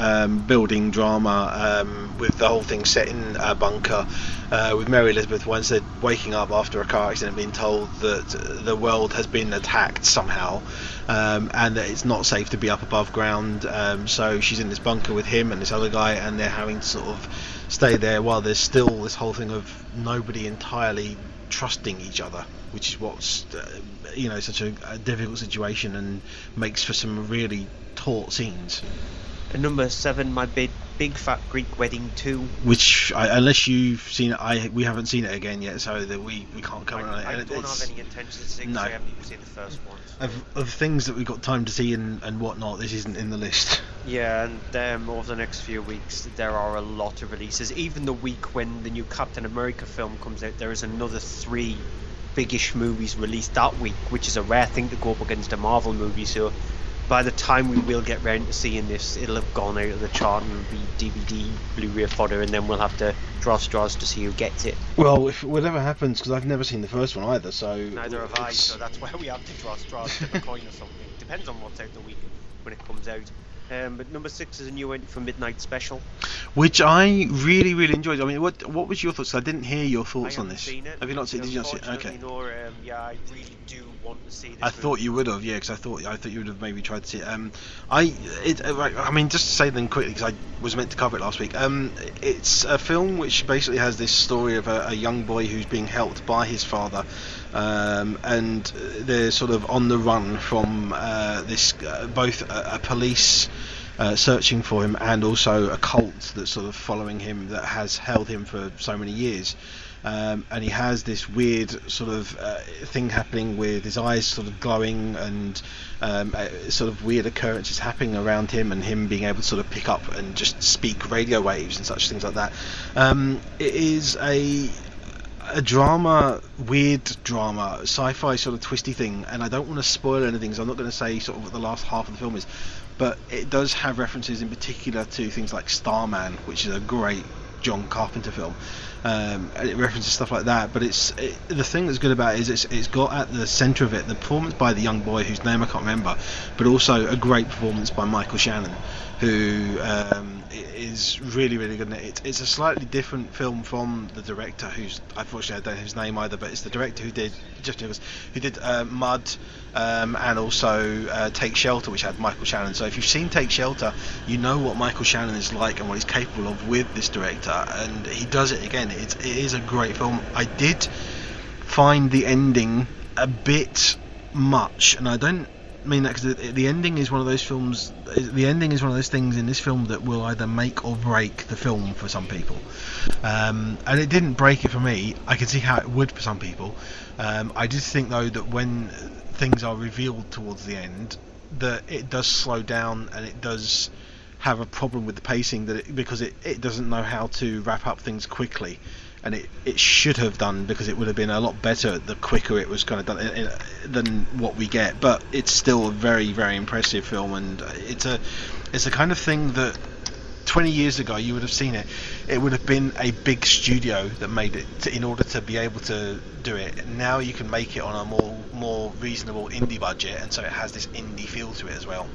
building drama with the whole thing set in a bunker with Mary Elizabeth Winstead waking up after a car accident, being told that the world has been attacked somehow, and that it's not safe to be up above ground, so she's in this bunker with him and this other guy, and they're having to sort of stay there while there's still this whole thing of nobody entirely trusting each other, which is what's such a difficult situation and makes for some really taut scenes. And number 7, My Big Fat Greek Wedding 2, which unless you've seen it, we haven't seen it again yet, so that we can't comment on it. I don't have any intention to see it, because I haven't even seen the first one. Of things that we've got time to see and whatnot, this isn't in the list. Yeah, and over the next few weeks there are a lot of releases. Even the week when the new Captain America film comes out, there is another 3 biggish movies released that week, which is a rare thing to go up against a Marvel movie. So by the time we will get round to seeing this, it'll have gone out of the chart and be DVD, Blu-ray fodder, and then we'll have to draw straws to see who gets it. Well, if whatever happens, because I've never seen the first one either, so neither have I, so that's why we have to draw straws, flip a coin or something. Depends on what's out the week when it comes out. But number 6 is a new one for Midnight Special, which I really, really enjoyed. I mean, what was your thoughts? I didn't hear your thoughts on this. Seen it. Have you not seen it? Did you not see it? Okay. Yeah, I really do want to see this. I thought you would have, yeah, because I thought you would have maybe tried to see it. I mean, just to say then quickly, because I was meant to cover it last week. It's a film which basically has this story of a young boy who's being helped by his father. And they're sort of on the run from this both a police searching for him and also a cult that's sort of following him that has held him for so many years, and he has this weird sort of thing happening with his eyes sort of glowing, and sort of weird occurrences happening around him, and him being able to sort of pick up and just speak radio waves and such things like that. It is a drama, weird drama, sci-fi sort of twisty thing, and I don't want to spoil anything, so I'm not going to say sort of what the last half of the film is, but it does have references in particular to things like Starman, which is a great John Carpenter film, and it references stuff like that. But the thing that's good about it is it's got at the centre of it the performance by the young boy whose name I can't remember, but also a great performance by Michael Shannon, who is really, really good in it. It's a slightly different film from the director, who's unfortunately I don't know his name either, but it's the director who did Mud, and also Take Shelter, which had Michael Shannon. So if you've seen Take Shelter, you know what Michael Shannon is like and what he's capable of with this director, and he does it again. It is a great film. I did find the ending a bit much, and I don't mean that because the ending is one of those films. The ending is one of those things in this film that will either make or break the film for some people, and it didn't break it for me. I can see how it would for some people. I did think though that when things are revealed towards the end, that it does slow down and it does have a problem with the pacing, because it doesn't know how to wrap up things quickly, and it should have done, because it would have been a lot better the quicker it was kind of done than what we get. But it's still a very, very impressive film, and it's a kind of thing that 20 years ago you would have seen it. It would have been a big studio that made it in order to be able to do it. Now you can make it on a more reasonable indie budget, and so it has this indie feel to it as well.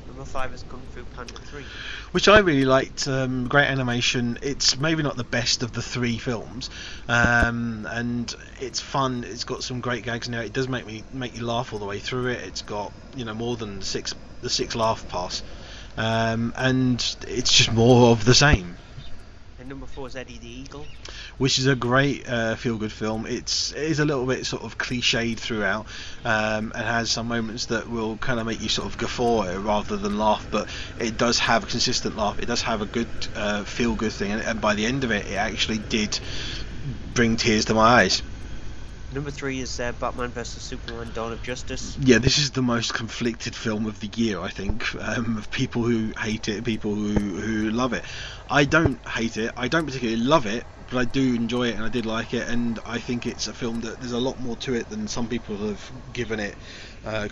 Number 5 is Kung Fu Panda 3. Which I really liked. Great animation. It's maybe not the best of the 3 films, and it's fun. It's got some great gags in there. It does make you laugh all the way through it. It's got more than the six laugh pass, and it's just more of the same. And number 4 is Eddie the Eagle, which is a great feel-good film. It is a little bit sort of cliched throughout, and has some moments that will kind of make you sort of guffaw rather than laugh, but it does have a consistent laugh. It does have a good feel-good thing, and by the end of it, it actually did bring tears to my eyes. Number 3 is Batman vs Superman: Dawn of Justice. Yeah, this is the most conflicted film of the year, I think, of people who hate it, people who love it. I don't hate it, I don't particularly love it, but I do enjoy it and I did like it, and I think it's a film that there's a lot more to it than some people have given it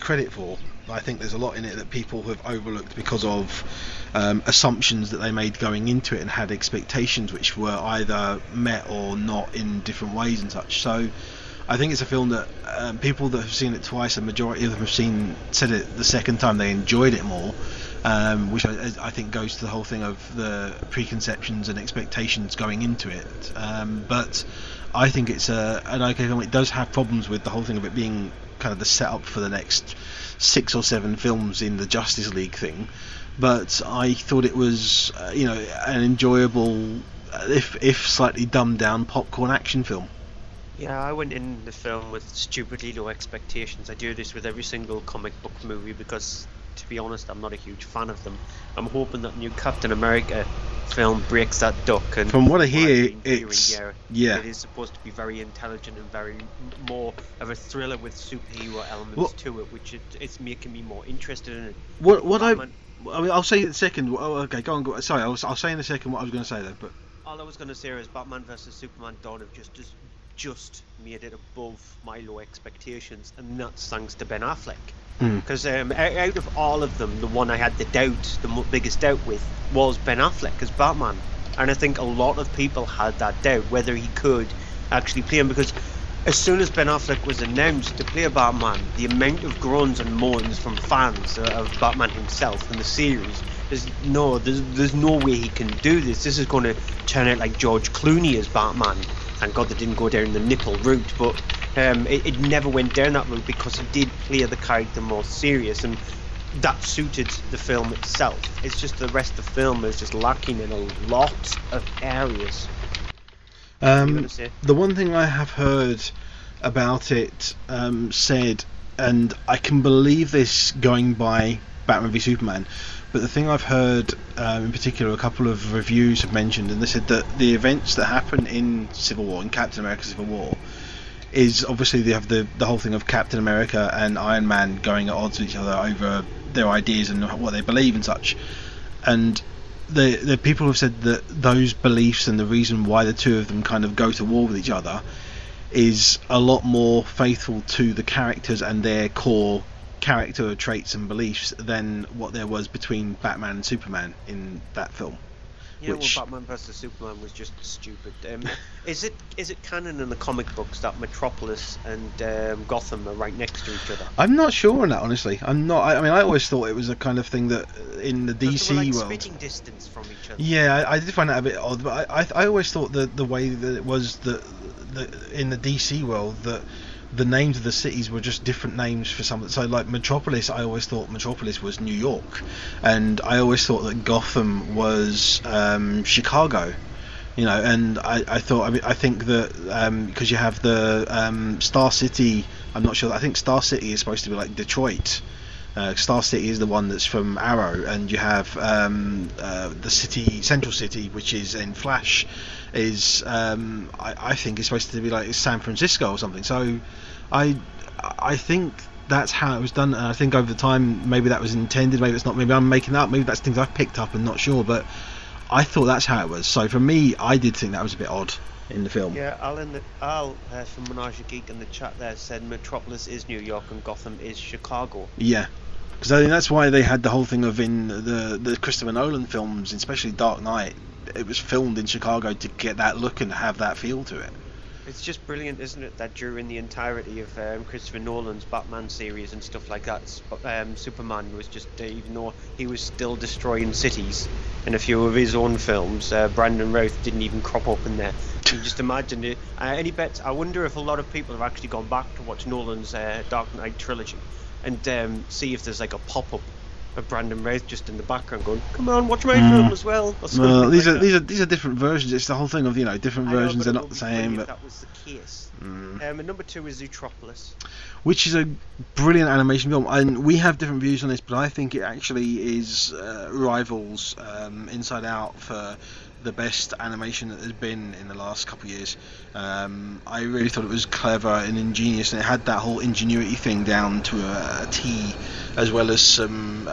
credit for. I think there's a lot in it that people have overlooked because of assumptions that they made going into it and had expectations which were either met or not in different ways and such. So I think it's a film that people that have seen it twice, a majority of them have said it the second time they enjoyed it more, which I think goes to the whole thing of the preconceptions and expectations going into it. But I think it's an okay film. It does have problems with the whole thing of it being kind of the setup for the next 6 or 7 films in the Justice League thing. But I thought it was, an enjoyable, if slightly dumbed down, popcorn action film. Yeah, I went in the film with stupidly low expectations. I do this with every single comic book movie because, to be honest, I'm not a huge fan of them. I'm hoping that new Captain America film breaks that duck. And from what I hear, it is supposed to be very intelligent and very more of a thriller with superhero elements to it, which it's making me more interested in it. I'll say in a second. Okay, go on. Sorry, I'll say in a second what I was going to say though. But all I was going to say is Batman vs Superman: Dawn of Justice just made it above my low expectations, and that's thanks to Ben Affleck. Because out of all of them, the one I had the biggest doubt with was Ben Affleck as Batman, and I think a lot of people had that doubt whether he could actually play him, because as soon as Ben Affleck was announced to play Batman, the amount of groans and moans from fans of Batman himself in the series, there's no way he can do this. This is going to turn out like George Clooney as Batman. Thank God they didn't go down the nipple route, but it never went down that route because he did play the character more serious, and that suited the film itself. It's just the rest of the film is just lacking in a lot of areas. The one thing I have heard about it said, and I can believe this going by Batman v Superman, but the thing I've heard in particular, a couple of reviews have mentioned, and they said that the events that happen in Civil War, in Captain America Civil War, is obviously they have the whole thing of Captain America and Iron Man going at odds with each other over their ideas and what they believe and such. And the people have said that those beliefs and the reason why the two of them kind of go to war with each other is a lot more faithful to the characters and their core character traits and beliefs than what there was between Batman and Superman in that film. Yeah, well, Batman vs Superman was just stupid. Is it canon in the comic books that Metropolis and Gotham are right next to each other? I'm not sure on that, honestly. I'm not. I mean, I always thought it was a kind of thing that in the DC they were like world, spitting distance from each other. Yeah, I did find that a bit odd, but I always thought that the way that it was that in the DC world that the names of the cities were just different names for some. So like Metropolis, I always thought Metropolis was New York, and I always thought that Gotham was Chicago. You know, and I thought, I mean, I think that because you have the Star City, I'm not sure. I think Star City is supposed to be like Detroit. Star City is the one that's from Arrow, and you have the city, Central City, which is in Flash, is I think is supposed to be like San Francisco or something. So I think that's how it was done, and I think over the time maybe that was intended, maybe it's not, maybe I'm making that up, maybe that's things I've picked up and not sure, but I thought that's how it was. So for me, I did think that was a bit odd in the film. Yeah, Al from Menage a Geek in the chat there said Metropolis is New York and Gotham is Chicago. Yeah, because I think that's why they had the whole thing of in the Christopher Nolan films, especially Dark Knight, it was filmed in Chicago to get that look and have that feel to it. It's just brilliant, isn't it, that during the entirety of Christopher Nolan's Batman series and stuff like that, Superman was just, even though he was still destroying cities in a few of his own films, Brandon Routh didn't even crop up in there. You just imagine it. Any bets? I wonder if a lot of people have actually gone back to watch Nolan's Dark Knight trilogy and see if there's like a pop-up of Brandon Routh just in the background going, "Come on, watch my film as well." Well, these are different versions. It's the whole thing of, you know, different versions are not the same. But that was the case. And number 2 is Zootropolis, which is a brilliant animation film, and we have different views on this, but I think it actually is rivals Inside Out for the best animation that there's been in the last couple of years. I really thought it was clever and ingenious, and it had that whole ingenuity thing down to a T, as well as some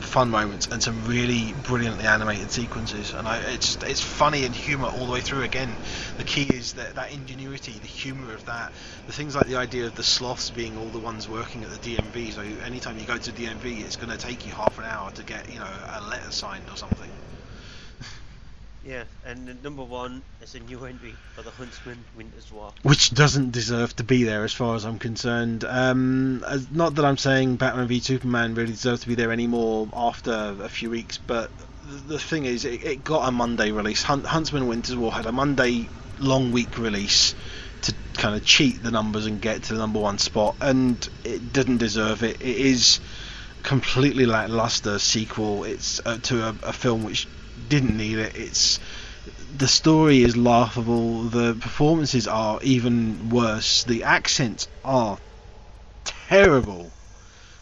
fun moments and some really brilliantly animated sequences. And it's funny and humour all the way through. Again, the key is that ingenuity, the humour of that, the things like the idea of the sloths being all the ones working at the DMV. So anytime you go to DMV, it's going to take you half an hour to get, you know, a letter signed or something. Yeah, and number 1 is a new entry for the Huntsman Winter's War, which doesn't deserve to be there as far as I'm concerned. Not that I'm saying Batman v Superman really deserves to be there anymore after a few weeks, but the thing is, it got a Monday release. Huntsman Winter's War had a Monday long week release to kind of cheat the numbers and get to the number 1 spot, and it didn't deserve it. It is completely lackluster sequel. It's to a film which didn't need it. The story is laughable, the performances are even worse, the accents are terrible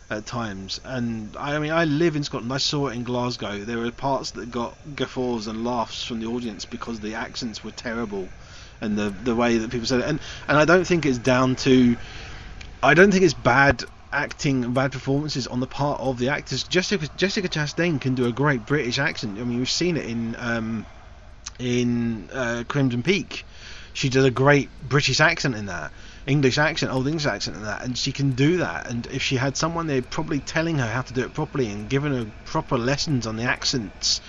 at times, and I mean, I live in Scotland, I saw it in Glasgow, there were parts that got guffaws and laughs from the audience because the accents were terrible and the way that people said it, and I don't think it's down to, I don't think it's bad acting and bad performances on the part of the actors. Jessica Chastain can do a great British accent. I mean, we've seen it in Crimson Peak. She did a great British accent in that, Old English accent in that, and she can do that. And if she had someone there probably telling her how to do it properly and giving her proper lessons on the accents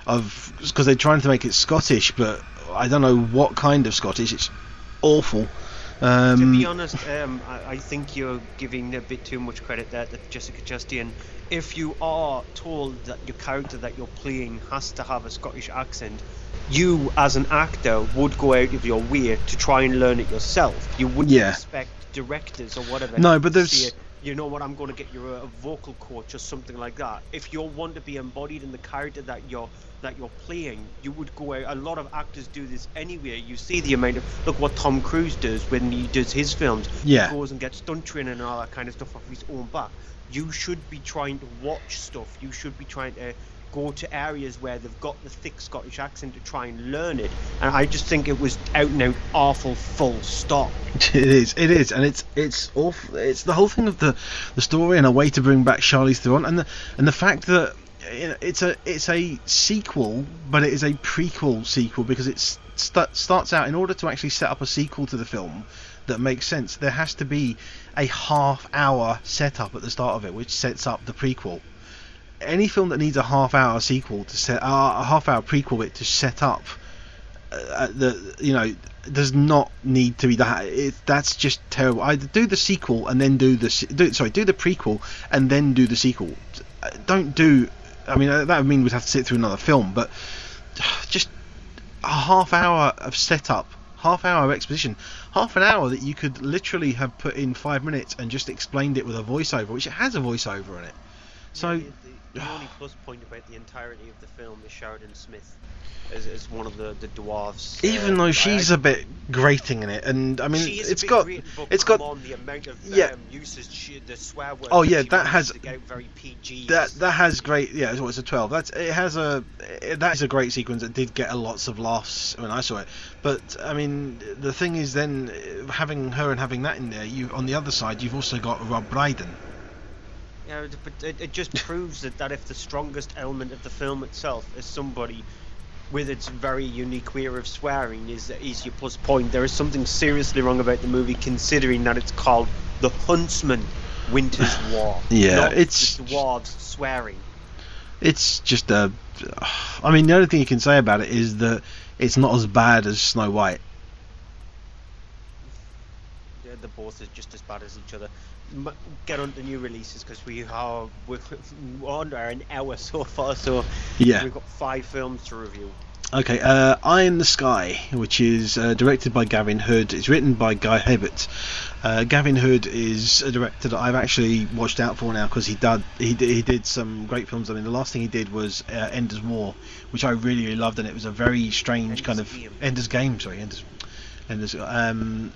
of, because they're trying to make it Scottish, but I don't know what kind of Scottish. It's awful. To be honest, I think you're giving a bit too much credit there to Jessica Chastain. If you are told that your character that you're playing has to have a Scottish accent, you as an actor would go out of your way to try and learn it yourself. You wouldn't expect directors or whatever to say, you know what, I'm going to get you a vocal coach or something like that. If you want to be embodied in the character that you're playing, you would go out. A lot of actors do this anyway. You see the amount of, look what Tom Cruise does when he does his films. Yeah. He goes and gets stunt training and all that kind of stuff off his own back. You should be trying to watch stuff. You should be trying to go to areas where they've got the thick Scottish accent to try and learn it. And I just think it was out and out awful, full stop. It is, and it's awful. It's the whole thing of the story and a way to bring back Charlize Theron, and the fact that it's a sequel, but it is a prequel sequel because it starts out, in order to actually set up a sequel to the film that makes sense, there has to be a half-hour setup at the start of it, which sets up the prequel. Any film that needs a half-hour sequel to set a half-hour prequel bit to set up does not need to be that. That's just terrible. Either do the sequel and then do the prequel and then do the sequel. Don't do. I mean, that would mean we'd have to sit through another film, but just a half hour of setup, half hour of exposition, half an hour that you could literally have put in 5 minutes and just explained it with a voiceover, which it has a voiceover in it. So the only plus point about the entirety of the film is Sheridan Smith as one of the dwarves. Even though she's a bit grating in it, and I mean, it's got the amount of usage, the swear words. Oh yeah, that has very PG. That has great. Yeah, it's a 12. That is a great sequence. It did get lots of laughs when I saw it. But I mean, the thing is, then having her and having that in there, you on the other side, you've also got Rob Brydon. Yeah, but it just proves that if the strongest element of the film itself is somebody with its very unique way of swearing is your plus point, there is something seriously wrong about the movie, considering that it's called The Huntsman Winter's War. Yeah, not it's the dwarves swearing. It's just I mean, the only thing you can say about it is that it's not as bad as Snow White. Yeah, they're both just as bad as each other. Get on to new releases, because we're under an hour so far, so yeah, we've got 5 films to review. Okay, Eye in the Sky, which is directed by Gavin Hood. It's written by Guy Hibbert. Gavin Hood is a director that I've actually watched out for now, because he did some great films. I mean, the last thing he did was Ender's War, which I really, really loved, and it was a very strange Ender's Game,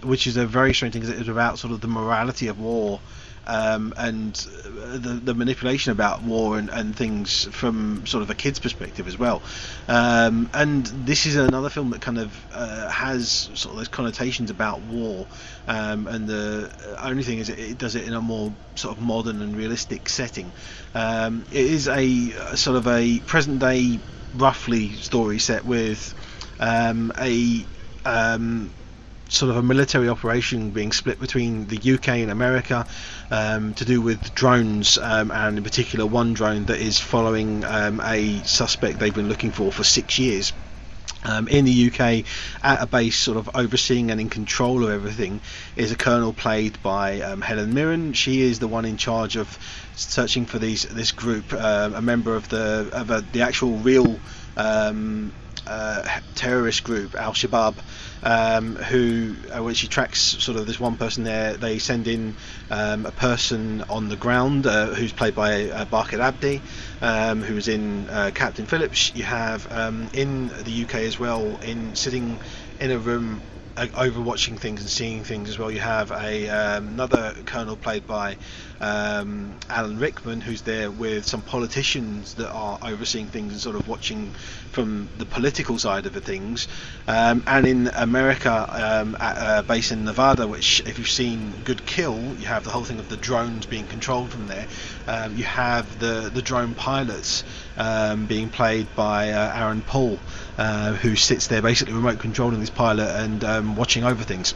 which is a very strange thing, because it was about sort of the morality of war, and the manipulation about war and things from sort of a kid's perspective as well. And this is another film that kind of has sort of those connotations about war, and the only thing is it does it in a more sort of modern and realistic setting. It is a sort of a present day, roughly, story set with sort of a military operation being split between the UK and America, to do with drones, and in particular one drone that is following a suspect they've been looking for 6 years. In the UK, at a base sort of overseeing and in control of everything, is a colonel played by Helen Mirren. She is the one in charge of searching for this group, a member of the actual real terrorist group, Al-Shabaab, when she tracks sort of this one person there. They send in a person on the ground who's played by Barked Abdi, who's in Captain Phillips. You have in the UK as well, sitting in a room overwatching things and seeing things as well, you have another colonel played by Alan Rickman, who's there with some politicians that are overseeing things and sort of watching from the political side of the things. And in America, at a base in Nevada, which, if you've seen Good Kill, you have the whole thing of the drones being controlled from there. You have the drone pilots being played by Aaron Paul, who sits there basically remote controlling this pilot and watching over things.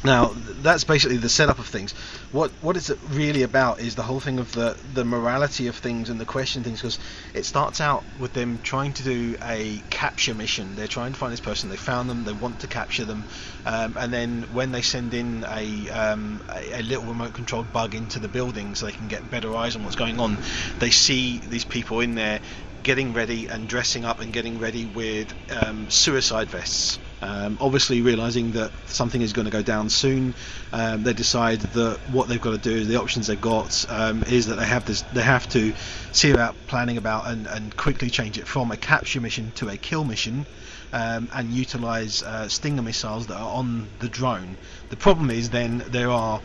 Now, that's basically the setup of things. What is it really about is the whole thing of the morality of things and the question things, because it starts out with them trying to do a capture mission. They're trying to find this person. They found them. They want to capture them, and then when they send in a little remote controlled bug into the building so they can get better eyes on what's going on, they see these people in there getting ready and dressing up and getting ready with suicide vests. Obviously realizing that something is going to go down soon, they decide that what they've got to do, the options they've got, is that they have to see about planning about and quickly change it from a capture mission to a kill mission, and utilize Stinger missiles that are on the drone. The problem is then there are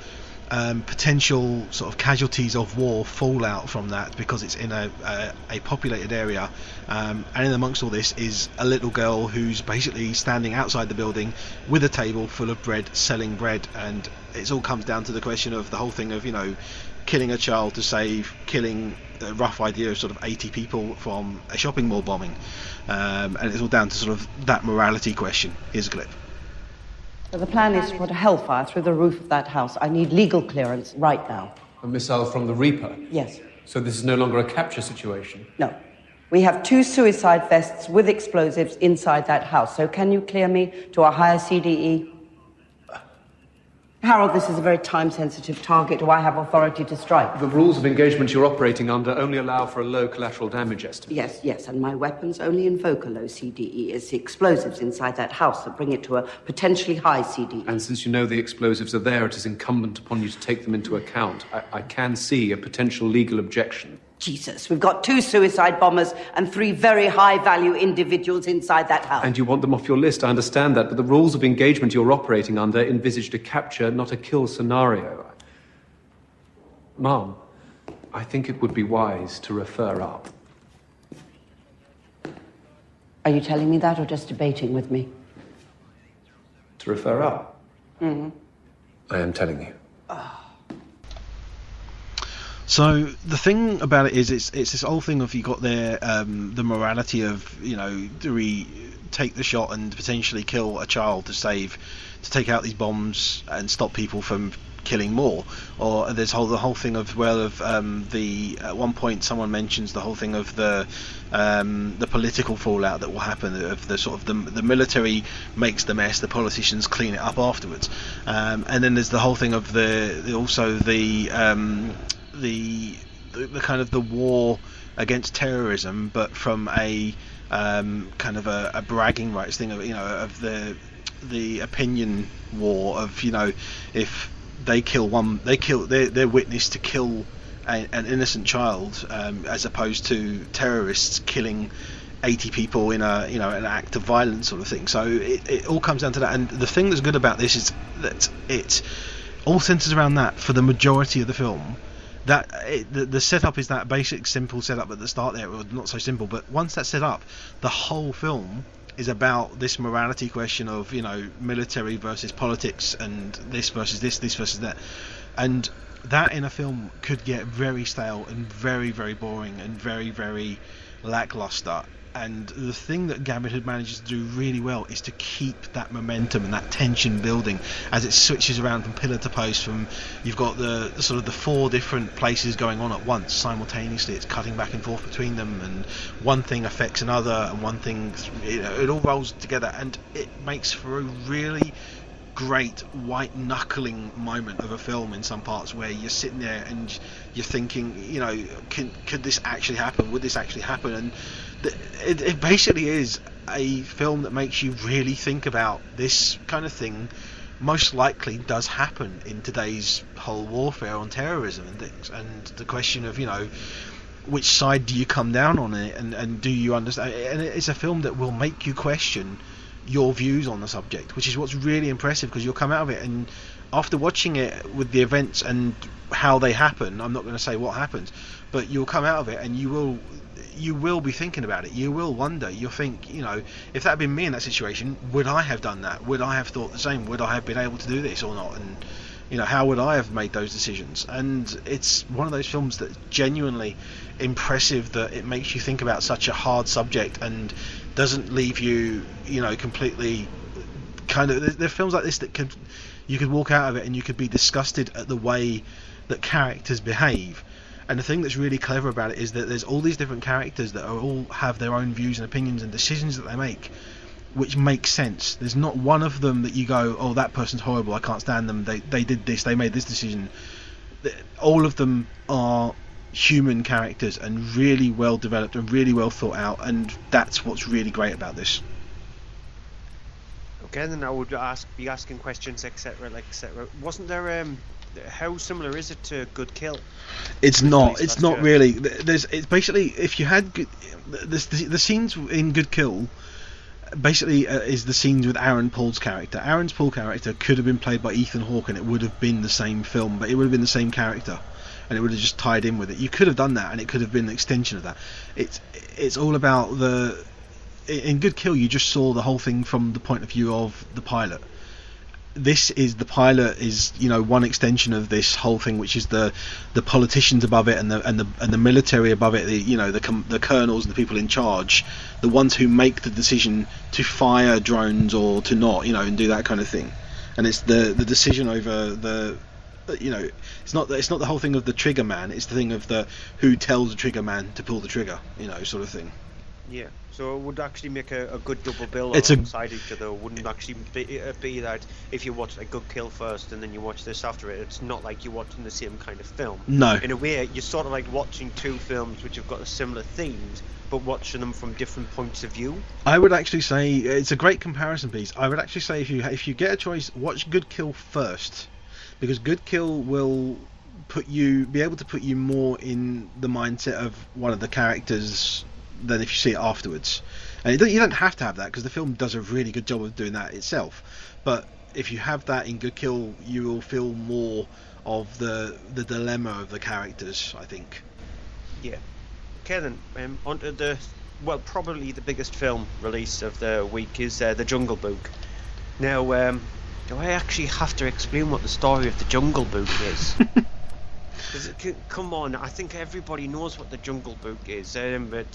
potential sort of casualties of war fallout from that, because it's in a populated area, and in amongst all this is a little girl who's basically standing outside the building with a table full of bread, selling bread, and it all comes down to the question of the whole thing of, you know, killing a child to save killing a rough idea of sort of 80 people from a shopping mall bombing, and it's all down to sort of that morality question. Here's a clip. So the plan is to put a hellfire through the roof of that house. I need legal clearance right now. A missile from the Reaper? Yes. So this is no longer a capture situation? No. We have 2 suicide vests with explosives inside that house. So can you clear me to a higher CDE? Harold, this is a very time-sensitive target. Do I have authority to strike? The rules of engagement you're operating under only allow for a low collateral damage estimate. Yes, and my weapons only invoke a low CDE. It's the explosives inside that house that bring it to a potentially high CDE. And since you know the explosives are there, it is incumbent upon you to take them into account. I can see a potential legal objection. Jesus, we've got 2 suicide bombers and 3 very high-value individuals inside that house. And you want them off your list, I understand that, but the rules of engagement you're operating under envisaged a capture, not a kill scenario. Mom, I think it would be wise to refer up. Are you telling me that or just debating with me? To refer up? Mm-hmm. I am telling you. So the thing about it is, it's this whole thing of, you got there the morality of, you know, do we take the shot and potentially kill a child to take out these bombs and stop people from killing more, or there's the whole thing of, well, of at one point someone mentions the whole thing of the political fallout that will happen, of the sort of the military makes the mess, the politicians clean it up afterwards, and then there's the whole thing of the kind of the war against terrorism, but from a kind of a bragging rights thing of, you know, of the opinion war of, you know, if they kill they're witness to kill an innocent child, as opposed to terrorists killing 80 people in a, you know, an act of violence sort of thing. So it all comes down to that, and the thing that's good about this is that it all centers around that for the majority of the film. That the setup is that basic simple setup at the start there, or not so simple, but once that's set up, the whole film is about this morality question of, you know, military versus politics, and this versus this versus that, and that in a film could get very stale and very, very boring and very, very lackluster. And the thing that Gambit had managed to do really well is to keep that momentum and that tension building as it switches around from pillar to post. From, you've got the sort of the 4 different places going on at once simultaneously. It's cutting back and forth between them, and one thing affects another, and one thing, you know, it all rolls together, and it makes for a really great white knuckling moment of a film in some parts, where you're sitting there and you're thinking, you know, could this actually happen? Would this actually happen? And it basically is a film that makes you really think about this kind of thing most likely does happen in today's whole warfare on terrorism and things, and the question of, you know, which side do you come down on it, and do you understand? And it's a film that will make you question your views on the subject, which is what's really impressive, because you'll come out of it, and after watching it with the events and how they happen, I'm not going to say what happens, but you'll come out of it and you will be thinking about it. You will wonder, you'll think, you know, if that had been me in that situation, would I have done that? Would I have thought the same? Would I have been able to do this or not? And, you know, how would I have made those decisions? And it's one of those films that's genuinely impressive, that it makes you think about such a hard subject and doesn't leave you, you know, completely kind of... There are films like this that you could walk out of it and you could be disgusted at the way that characters behave. And the thing that's really clever about it is that there's all these different characters that all have their own views and opinions and decisions that they make, which makes sense. There's not one of them that you go, oh, that person's horrible, I can't stand them, they did this, they made this decision. All of them are human characters and really well developed and really well thought out, and that's what's really great about this. Okay, then I would be asking questions, etc. Wasn't there how similar is it to Good Kill? It's not really. It's basically, if you had the scenes in Good Kill, basically is the scenes with Aaron Paul's character. Aaron Paul's character could have been played by Ethan Hawke and it would have been the same film, but it would have been the same character and it would have just tied in with it. You could have done that and it could have been an extension of that. It's all about in Good Kill you just saw the whole thing from the point of view of the pilot. The pilot is one extension of this whole thing, which is the politicians above it and the military above it, the colonels and the people in charge, the ones who make the decision to fire drones or to not, and do that kind of thing. And it's the decision over it's not the whole thing of the trigger man, it's the thing of the who tells the trigger man to pull the trigger, sort of thing. Yeah, so it would actually make a good double bill alongside each other. It wouldn't actually be that if you watch a Good Kill first and then you watch this after it, it's not like you're watching the same kind of film. No. In a way, you're sort of like watching two films which have got similar themes, but watching them from different points of view. I would actually say it's a great comparison piece. I would actually say if you get a choice, watch Good Kill first, because Good Kill will be able to put you more in the mindset of one of the characters than if you see it afterwards. And you don't have to have that because the film does a really good job of doing that itself, but if you have that in Good Kill you will feel more of the dilemma of the characters, I think. Yeah. Okay then, on to probably the biggest film release of the week is The Jungle Book. Now do I actually have to explain what the story of The Jungle Book is? Come on, I think everybody knows what The Jungle Book is, but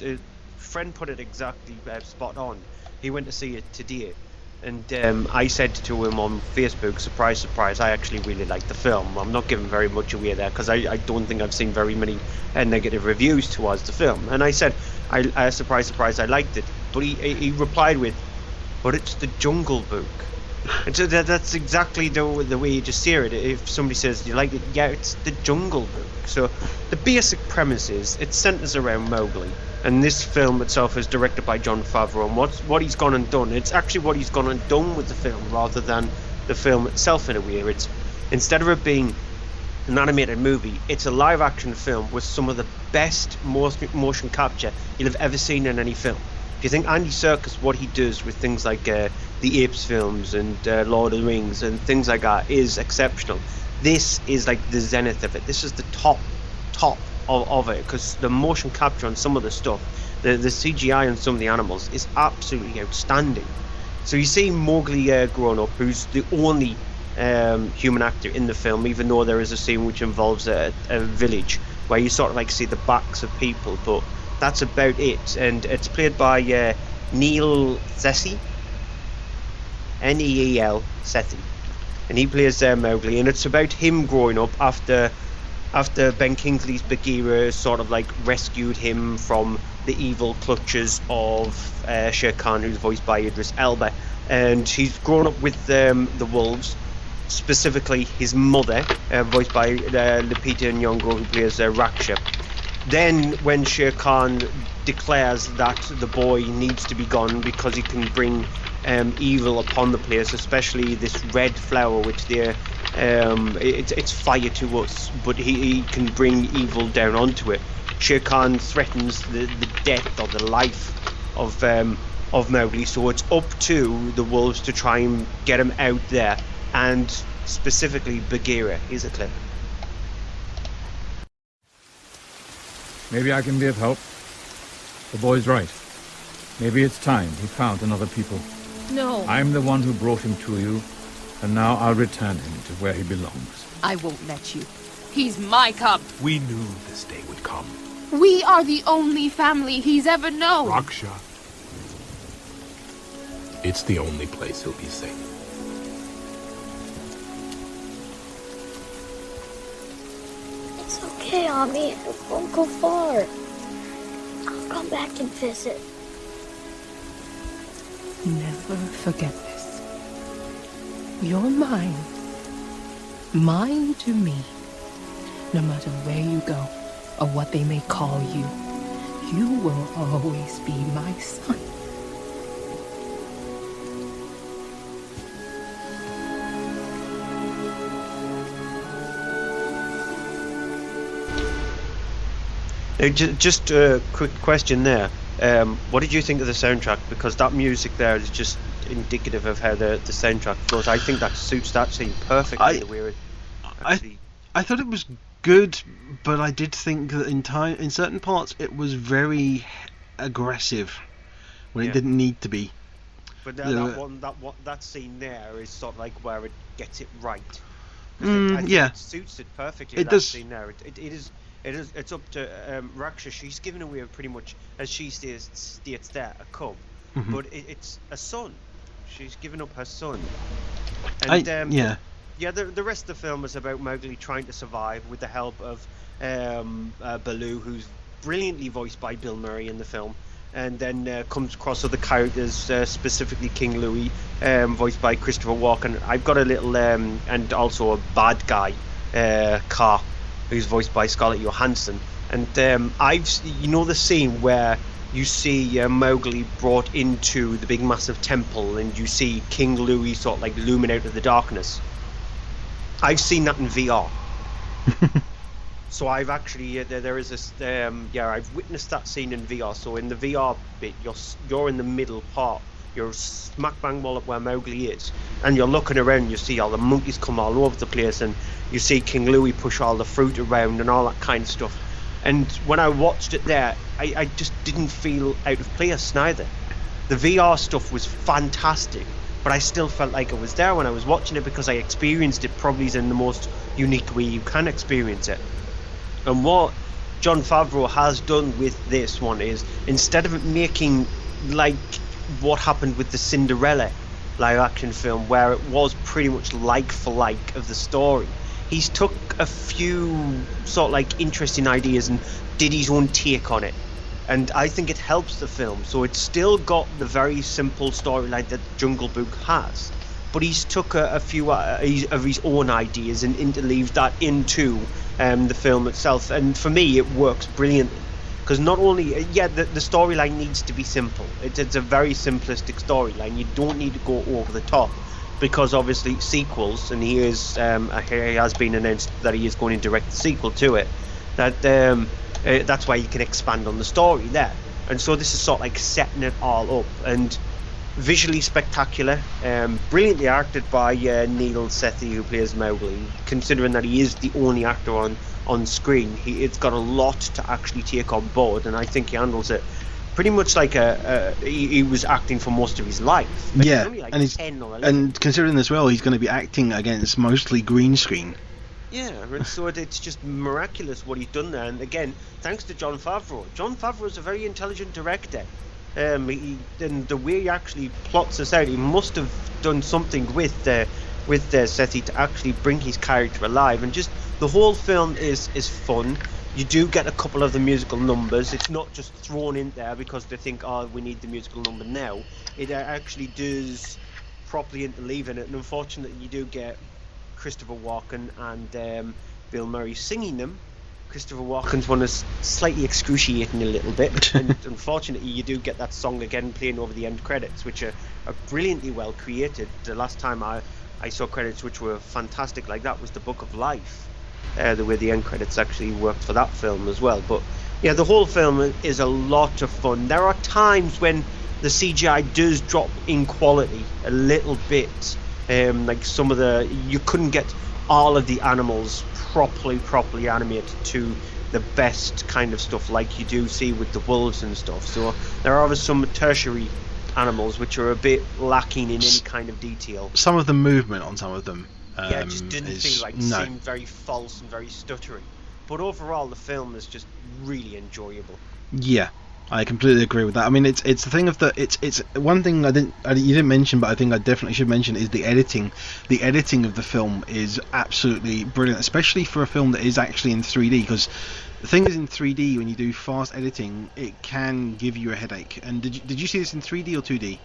friend put it exactly spot on. He went to see it today, and I said to him on Facebook, surprise, surprise, I actually really liked the film. I'm not giving very much away there because I don't think I've seen very many negative reviews towards the film. And I said, surprise, surprise, I liked it. But he replied with, but it's The Jungle Book. And so that's exactly the way you just hear it. If somebody says you like it, yeah, it's The Jungle Book. So the basic premise is it centers around Mowgli, and this film itself is directed by Jon Favreau. And what he's gone and done, it's actually what he's gone and done with the film rather than the film itself. In a way, it's instead of it being an animated movie, it's a live action film with some of the best motion capture you'll have ever seen in any film. If you think Andy Serkis, what he does with things like the Apes films and Lord of the Rings and things like that is exceptional. This is like the zenith of it. This is the top of it, because the motion capture on some of the stuff, the CGI on some of the animals is absolutely outstanding. So you see Mowgli growing up, who's the only human actor in the film, even though there is a scene which involves a village where you sort of like see the backs of people, but that's about it. And it's played by Neil Sethi, Neel Sethi, and he plays Mowgli, and it's about him growing up after Ben Kingsley's Bagheera sort of like rescued him from the evil clutches of Shere Khan, who's voiced by Idris Elba, and he's grown up with the wolves, specifically his mother, voiced by Lupita Nyong'o, who plays Raksha. Then when Shere Khan declares that the boy needs to be gone because he can bring evil upon the place, especially this red flower, which it's fire to us, but he can bring evil down onto it. Shere Khan threatens the death or the life of Mowgli, so it's up to the wolves to try and get him out there, and specifically Bagheera. Here's a clip. Maybe I can be of help. The boy's right. Maybe it's time he found another people. No. I'm the one who brought him to you, and now I'll return him to where he belongs. I won't let you. He's my cub. We knew this day would come. We are the only family he's ever known. Raksha. It's the only place he'll be safe. It's okay, Ami. It won't go far. I'll come back and visit. Never forget this. You're mine. Mine to me. No matter where you go, or what they may call you, you will always be my son. Just a quick question there. What did you think of the soundtrack? Because that music there is just indicative of how the soundtrack goes. I think that suits that scene perfectly. I thought it was good, but I did think that in certain parts it was very aggressive when it didn't need to be. But that scene there is sort of like where it gets it right. I think it suits it perfectly. It does. Scene there. It's up to Raksha. She's given away pretty much, as she states there, a cub, but it's a son. She's given up her son. And the rest of the film is about Mowgli trying to survive with the help of Baloo, who's brilliantly voiced by Bill Murray in the film, and then comes across other characters, specifically King Louie, voiced by Christopher Walken. I've got a little and also a bad guy, Car, who's voiced by Scarlett Johansson. And the scene where you see Mowgli brought into the big massive temple, and you see King Louie sort of like looming out of the darkness. I've seen that in VR. So I've actually there is this I've witnessed that scene in VR. So in the VR bit, you're in the middle part. You're smack bang wall up where Mowgli is, and you're looking around. You see all the monkeys come all over the place, and you see King Louie push all the fruit around and all that kind of stuff. And when I watched it there, I just didn't feel out of place neither. The VR stuff was fantastic, but I still felt like it was there when I was watching it, because I experienced it probably in the most unique way you can experience it. And what Jon Favreau has done with this one is, instead of it making like what happened with the Cinderella live action film, where it was pretty much like for like of the story, he's took a few sort of like interesting ideas and did his own take on it. And I think it helps the film. So it's still got the very simple storyline that Jungle Book has, but he's took a few of his own ideas and interleaved that into the film itself. And for me, it works brilliantly, because not only the storyline needs to be simple. It's a very simplistic storyline. You don't need to go over the top, because obviously sequels, and he has been announced that he is going to direct the sequel to it. That's why you can expand on the story there. And so this is sort of like setting it all up, and visually spectacular, brilliantly acted by Neil Sethi, who plays Mowgli. Considering that he is the only actor on screen, it's got a lot to actually take on board, and I think he handles it pretty much like he was acting for most of his life. But yeah, he's only like and 10 or 11. And considering as well, he's going to be acting against mostly green screen. Yeah, and so it's just miraculous what he's done there. And again, thanks to Jon Favreau. Jon Favreau is a very intelligent director. And the way he actually plots this out, he must have done something with Sethi to actually bring his character alive. And just the whole film is fun. You do get a couple of the musical numbers. It's not just thrown in there because they think, oh, we need the musical number now. It actually does properly interleave in it. And unfortunately, you do get Christopher Walken and Bill Murray singing them. Christopher Walken's one is slightly excruciating a little bit, and unfortunately you do get that song again playing over the end credits, which are brilliantly well created. The last time I saw credits which were fantastic like that was The Book of Life, the way the end credits actually worked for that film as well. But yeah, the whole film is a lot of fun. There are times when the CGI does drop in quality a little bit, like some of you couldn't get all of the animals properly animated to the best kind of stuff like you do see with the wolves and stuff. So there are some tertiary animals which are a bit lacking in any kind of detail. Some of the movement on some of them it just didn't feel like seemed very false and very stuttery. But overall the film is just really enjoyable. Yeah, I completely agree with that. I mean, it's the thing of it's one thing you didn't mention, but I think I definitely should mention, is the editing. The editing of the film is absolutely brilliant, especially for a film that is actually in 3D. Because the thing is, in 3D, when you do fast editing, it can give you a headache. And did you see this in 3D or 2D?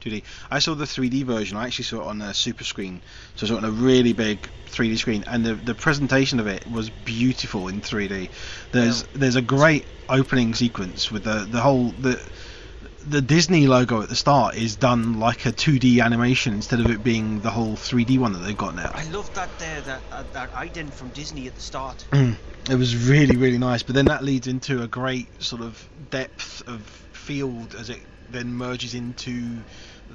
2D. I saw the 3D version. I actually saw it on a super screen, so I saw it on a really big 3D screen, and the presentation of it was beautiful in 3D. There's a great opening sequence with the whole the Disney logo at the start is done like a 2D animation instead of it being the whole 3D one that they've got now. I love that that ident from Disney at the start. It was really, really nice, but then that leads into a great sort of depth of field as it then merges into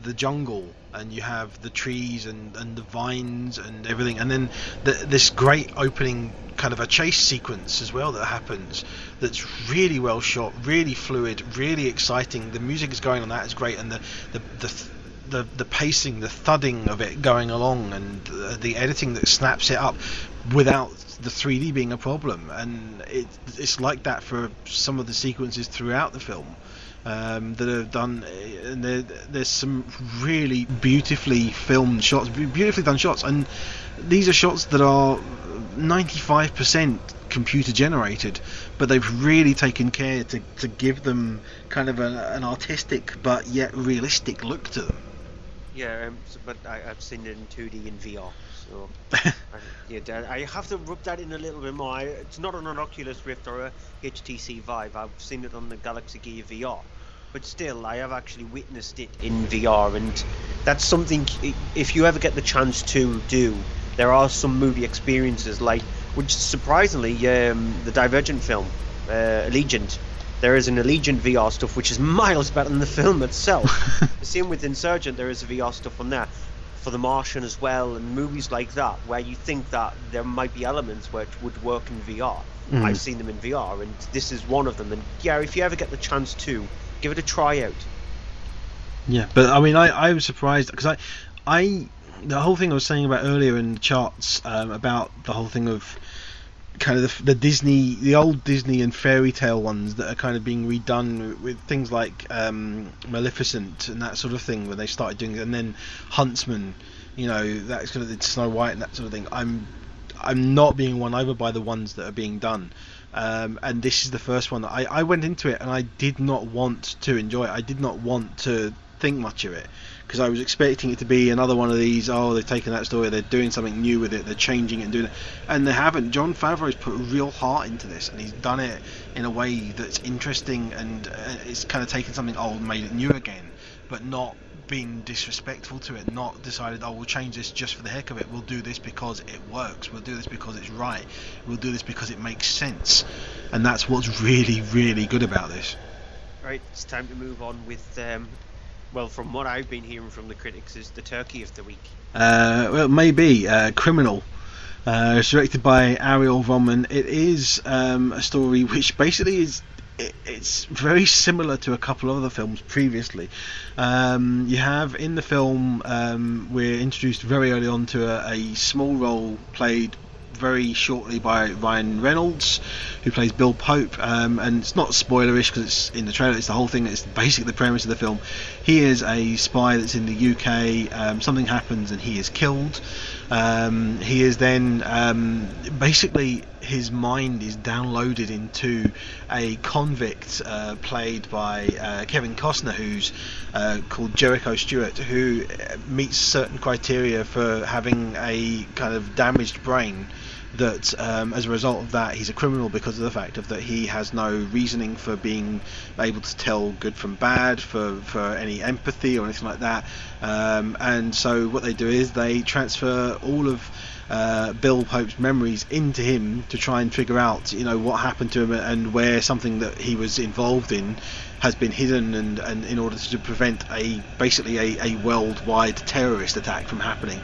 the jungle, and you have the trees and the vines and everything, and then this great opening kind of a chase sequence as well that happens, that's really well shot, really fluid, really exciting. The music is going on, that is great, and the pacing, the thudding of it going along, and the editing that snaps it up without the 3D being a problem. And it's like that for some of the sequences throughout the film that are done, and there's some really beautifully filmed shots, beautifully done shots, and these are shots that are 95% computer generated, but they've really taken care to give them kind of an artistic but yet realistic look to them. Yeah, but I've seen it in 2D in VR, so I have to rub that in a little bit more. It's not on an Oculus Rift or a HTC Vive. I've seen it on the Galaxy Gear VR, but still, I have actually witnessed it in VR, and that's something. If you ever get the chance to do, there are some movie experiences which surprisingly, the Divergent film, Allegiant. There is an Allegiant VR stuff which is miles better than the film itself. The same with Insurgent, there is VR stuff on there. For The Martian as well, and movies like that, where you think that there might be elements which would work in VR. I've seen them in VR, and this is one of them. And yeah, if you ever get the chance to, give it a try out. Yeah, but I mean, I was surprised, because the whole thing I was saying about earlier in the charts, about the whole thing of kind of the Disney, the old Disney and fairy tale ones that are kind of being redone with things like Maleficent and that sort of thing, where they started doing it, and then Huntsman, that's kind of Snow White and that sort of thing. I'm not being won over by the ones that are being done, and this is the first one that I went into it and I did not want to enjoy it. I did not want to think much of it, because I was expecting it to be another one of these, they've taken that story, they're doing something new with it, they're changing it and doing it, and they haven't. Jon Favreau's put real heart into this, and he's done it in a way that's interesting, and it's kind of taken something old and made it new again, but not being disrespectful to it, not decided, we'll change this just for the heck of it, we'll do this because it works, we'll do this because it's right, we'll do this because it makes sense. And that's what's really, really good about this. Right, it's time to move on with well, from what I've been hearing from the critics, is the turkey of the week. Well, maybe Criminal. It's directed by Ariel Roman. It is a story which basically it's very similar to a couple of other films previously. You have in the film, we're introduced very early on to a small role played very shortly by Ryan Reynolds, who plays Bill Pope, and it's not spoilerish because it's in the trailer, it's the whole thing, it's basically the premise of the film. He is a spy that's in the UK, something happens and he is killed. He is then basically his mind is downloaded into a convict played by Kevin Costner, who's called Jericho Stewart, who meets certain criteria for having a kind of damaged brain, that as a result of that he's a criminal because of the fact that he has no reasoning for being able to tell good from bad, for any empathy or anything like that, and so what they do is they transfer all of Bill Pope's memories into him to try and figure out what happened to him and where something that he was involved in has been hidden, and in order to prevent basically a worldwide terrorist attack from happening.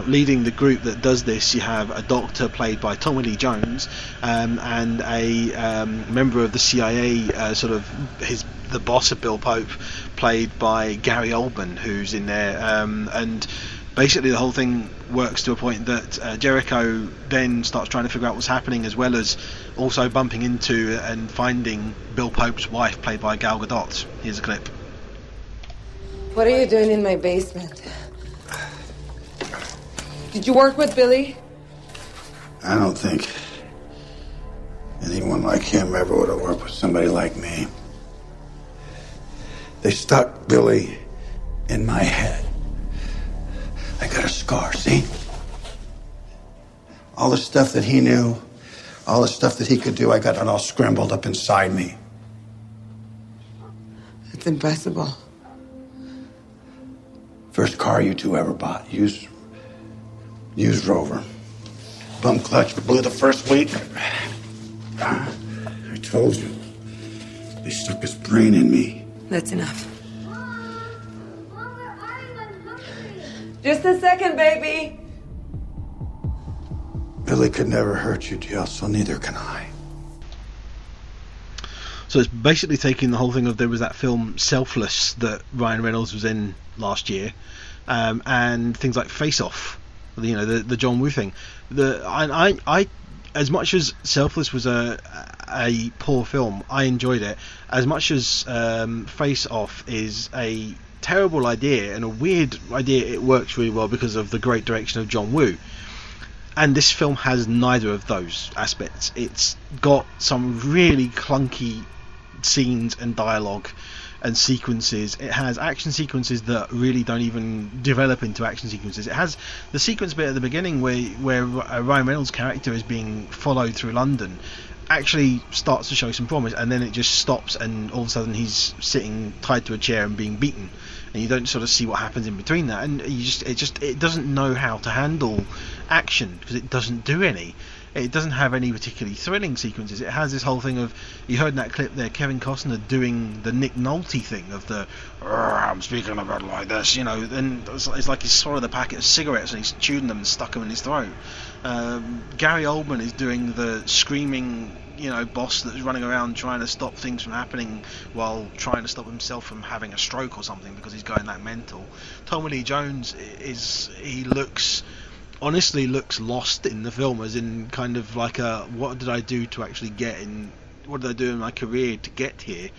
Leading the group that does this, you have a doctor played by Tommy Lee Jones, and a member of the CIA, the boss of Bill Pope, played by Gary Oldman, who's in there, and basically the whole thing works to a point that Jericho then starts trying to figure out what's happening, as well as also bumping into and finding Bill Pope's wife, played by Gal Gadot. Here's a clip. What are you doing in my basement? Did you work with Billy? I don't think anyone like him ever would have worked with somebody like me. They stuck Billy in my head. I got a scar, see? All the stuff that he knew, all the stuff that he could do, I got it all scrambled up inside me. It's impossible. First car you two ever bought. Used Rover. Bum clutch blew the first week. I told you. They stuck his brain in me. That's enough. Just a second, baby. Billy could never hurt you, Jill, so neither can I. So it's basically taking the whole thing of, there was that film Selfless that Ryan Reynolds was in last year, and things like Face Off, you know, the John Woo thing. I as much as Selfless was a poor film, I enjoyed it. As much as Face Off is a terrible idea and a weird idea, it works really well because of the great direction of John Woo. And this film has neither of those aspects. It's got some really clunky scenes and dialogue and sequences. It has action sequences that really don't even develop into action sequences. It has the sequence bit at the beginning where Ryan Reynolds' character is being followed through London, actually starts to show some promise, and then it just stops, and all of a sudden he's sitting tied to a chair and being beaten, and you don't sort of see what happens in between that, and it doesn't know how to handle action because it doesn't do any. It doesn't have any particularly thrilling sequences. It has this whole thing of, you heard in that clip there, Kevin Costner doing the Nick Nolte thing of the I'm speaking about like this, you know, and it's like he's swallowed a packet of cigarettes and he's chewing them and stuck them in his throat. Gary Oldman is doing the screaming, you know, boss that's running around trying to stop things from happening while trying to stop himself from having a stroke or something because he's going that mental. Tommy Lee Jones honestly looks lost in the film, as in kind of like what did I do to actually get in, what did I do in my career to get here,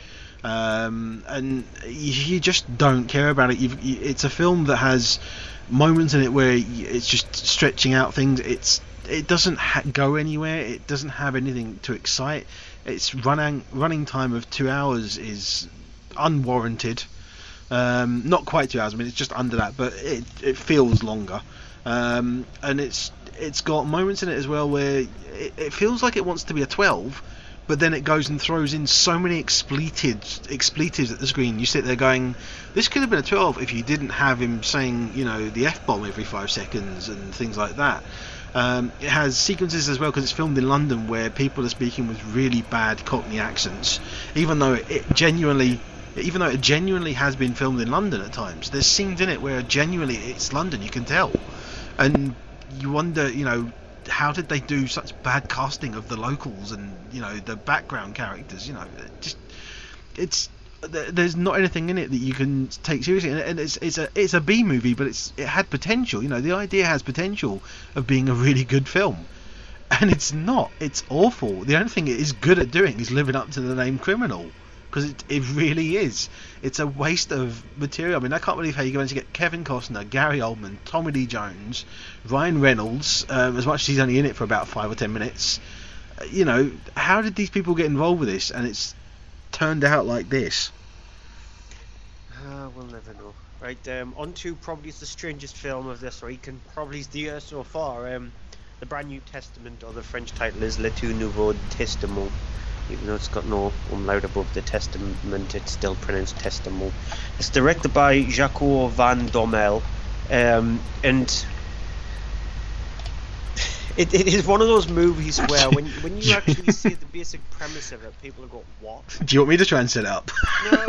and you just don't care about it. It's a film that has moments in it where it's just stretching out things. It doesn't go anywhere. It doesn't have anything to excite. Its running time of 2 hours is unwarranted. Not quite 2 hours, I mean it's just under that, but it feels longer. And it's got moments in it as well where it feels like it wants to be a 12, but then it goes and throws in so many expletives at the screen. You sit there going, this could have been a 12 if you didn't have him saying, you know, the F-bomb every 5 seconds and things like that. It has sequences as well, because it's filmed in London, where people are speaking with really bad Cockney accents, even though it genuinely has been filmed in London at times. There's scenes in it where genuinely it's London, you can tell. And you wonder, you know, how did they do such bad casting of the locals and, you know, the background characters? You know, there's not anything in it that you can take seriously, and it's a B movie, but it had potential. You know, the idea has potential of being a really good film, and it's not. It's awful. The only thing it is good at doing is living up to the name Criminal, because it really is. It's a waste of material. I mean, I can't believe how you managed to get Kevin Costner, Gary Oldman, Tommy Lee Jones, Ryan Reynolds, as much as he's only in it for about 5 or 10 minutes. You know, how did these people get involved with this? And it's turned out like this. We'll never know. Right, on to probably the strangest film of this week, and probably the year so far. The Brand New Testament, or the French title is Le Tout Nouveau Testament. Even though it's got no umlaut above the testament, it's still pronounced Testament. It's directed by Jacques Van Dommel, and it is one of those movies where when you actually see the basic premise of it, people go, "What?" Do you want me to try and set it up? No,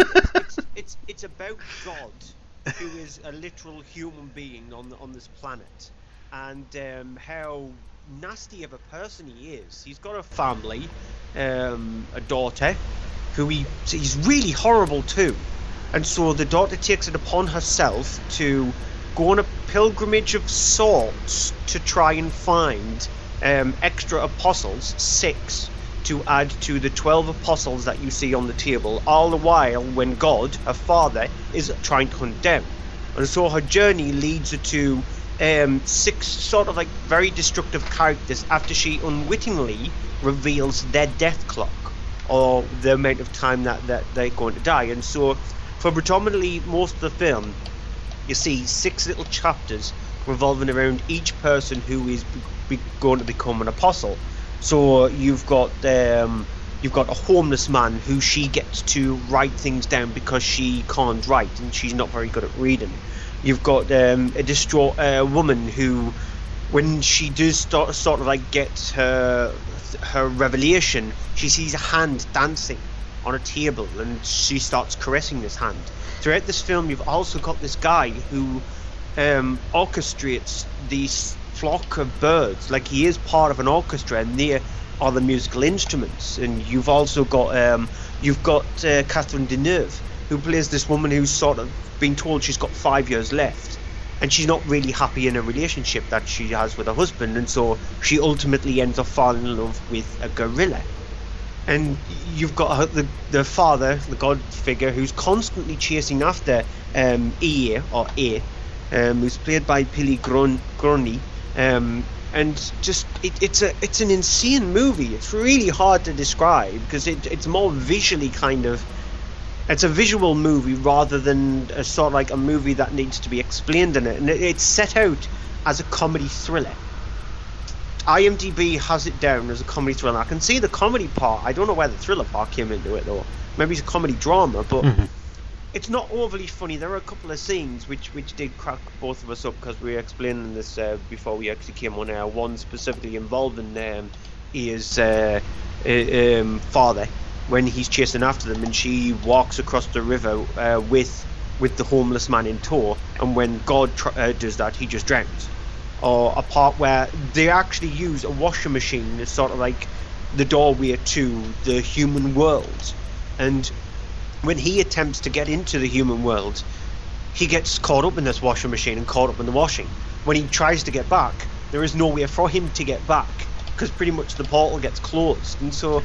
it's about God, who is a literal human being on this planet, and how nasty of a person he is. He's got a family, a daughter, who he's really horrible too, and so the daughter takes it upon herself to go on a pilgrimage of sorts to try and find extra apostles, 6, to add to the 12 apostles that you see on the table, all the while when God, her father, is trying to condemn. And so her journey leads her to 6 sort of like very destructive characters after she unwittingly reveals their death clock, or the amount of time that they're going to die. And so for predominantly most of the film, you see 6 little chapters revolving around each person who is going to become an apostle. So you've got You've got a homeless man who she gets to write things down because she can't write and she's not very good at reading. You've got a distraught woman who, when she does sort of like get her revelation, she sees a hand dancing on a table and she starts caressing this hand. Throughout this film, you've also got this guy who orchestrates these flock of birds, like he is part of an orchestra and they are the musical instruments. And you've also got Catherine Deneuve, who plays this woman who's sort of been told she's got 5 years left, and she's not really happy in a relationship that she has with her husband, and so she ultimately ends up falling in love with a gorilla. And you've got the father, the god figure, who's constantly chasing after who's played by Pili Groni. And just it's an insane movie. It's really hard to describe because it's more visually kind of, it's a visual movie rather than a sort of like a movie that needs to be explained in it. And it's set out as a comedy thriller. IMDb has it down as a comedy thriller. I can see the comedy part. I don't know where the thriller part came into it though. Maybe it's a comedy drama, but it's not overly funny. There are a couple of scenes which did crack both of us up because we were explaining this before we actually came on air. One specifically involving his father when he's chasing after them, and she walks across the river with the homeless man in tow, and when God does that, he just drowns. Or a part where they actually use a washing machine as sort of like the doorway to the human world, and when he attempts to get into the human world, he gets caught up in this washing machine and caught up in the washing. When he tries to get back, there is no way for him to get back because pretty much the portal gets closed. And so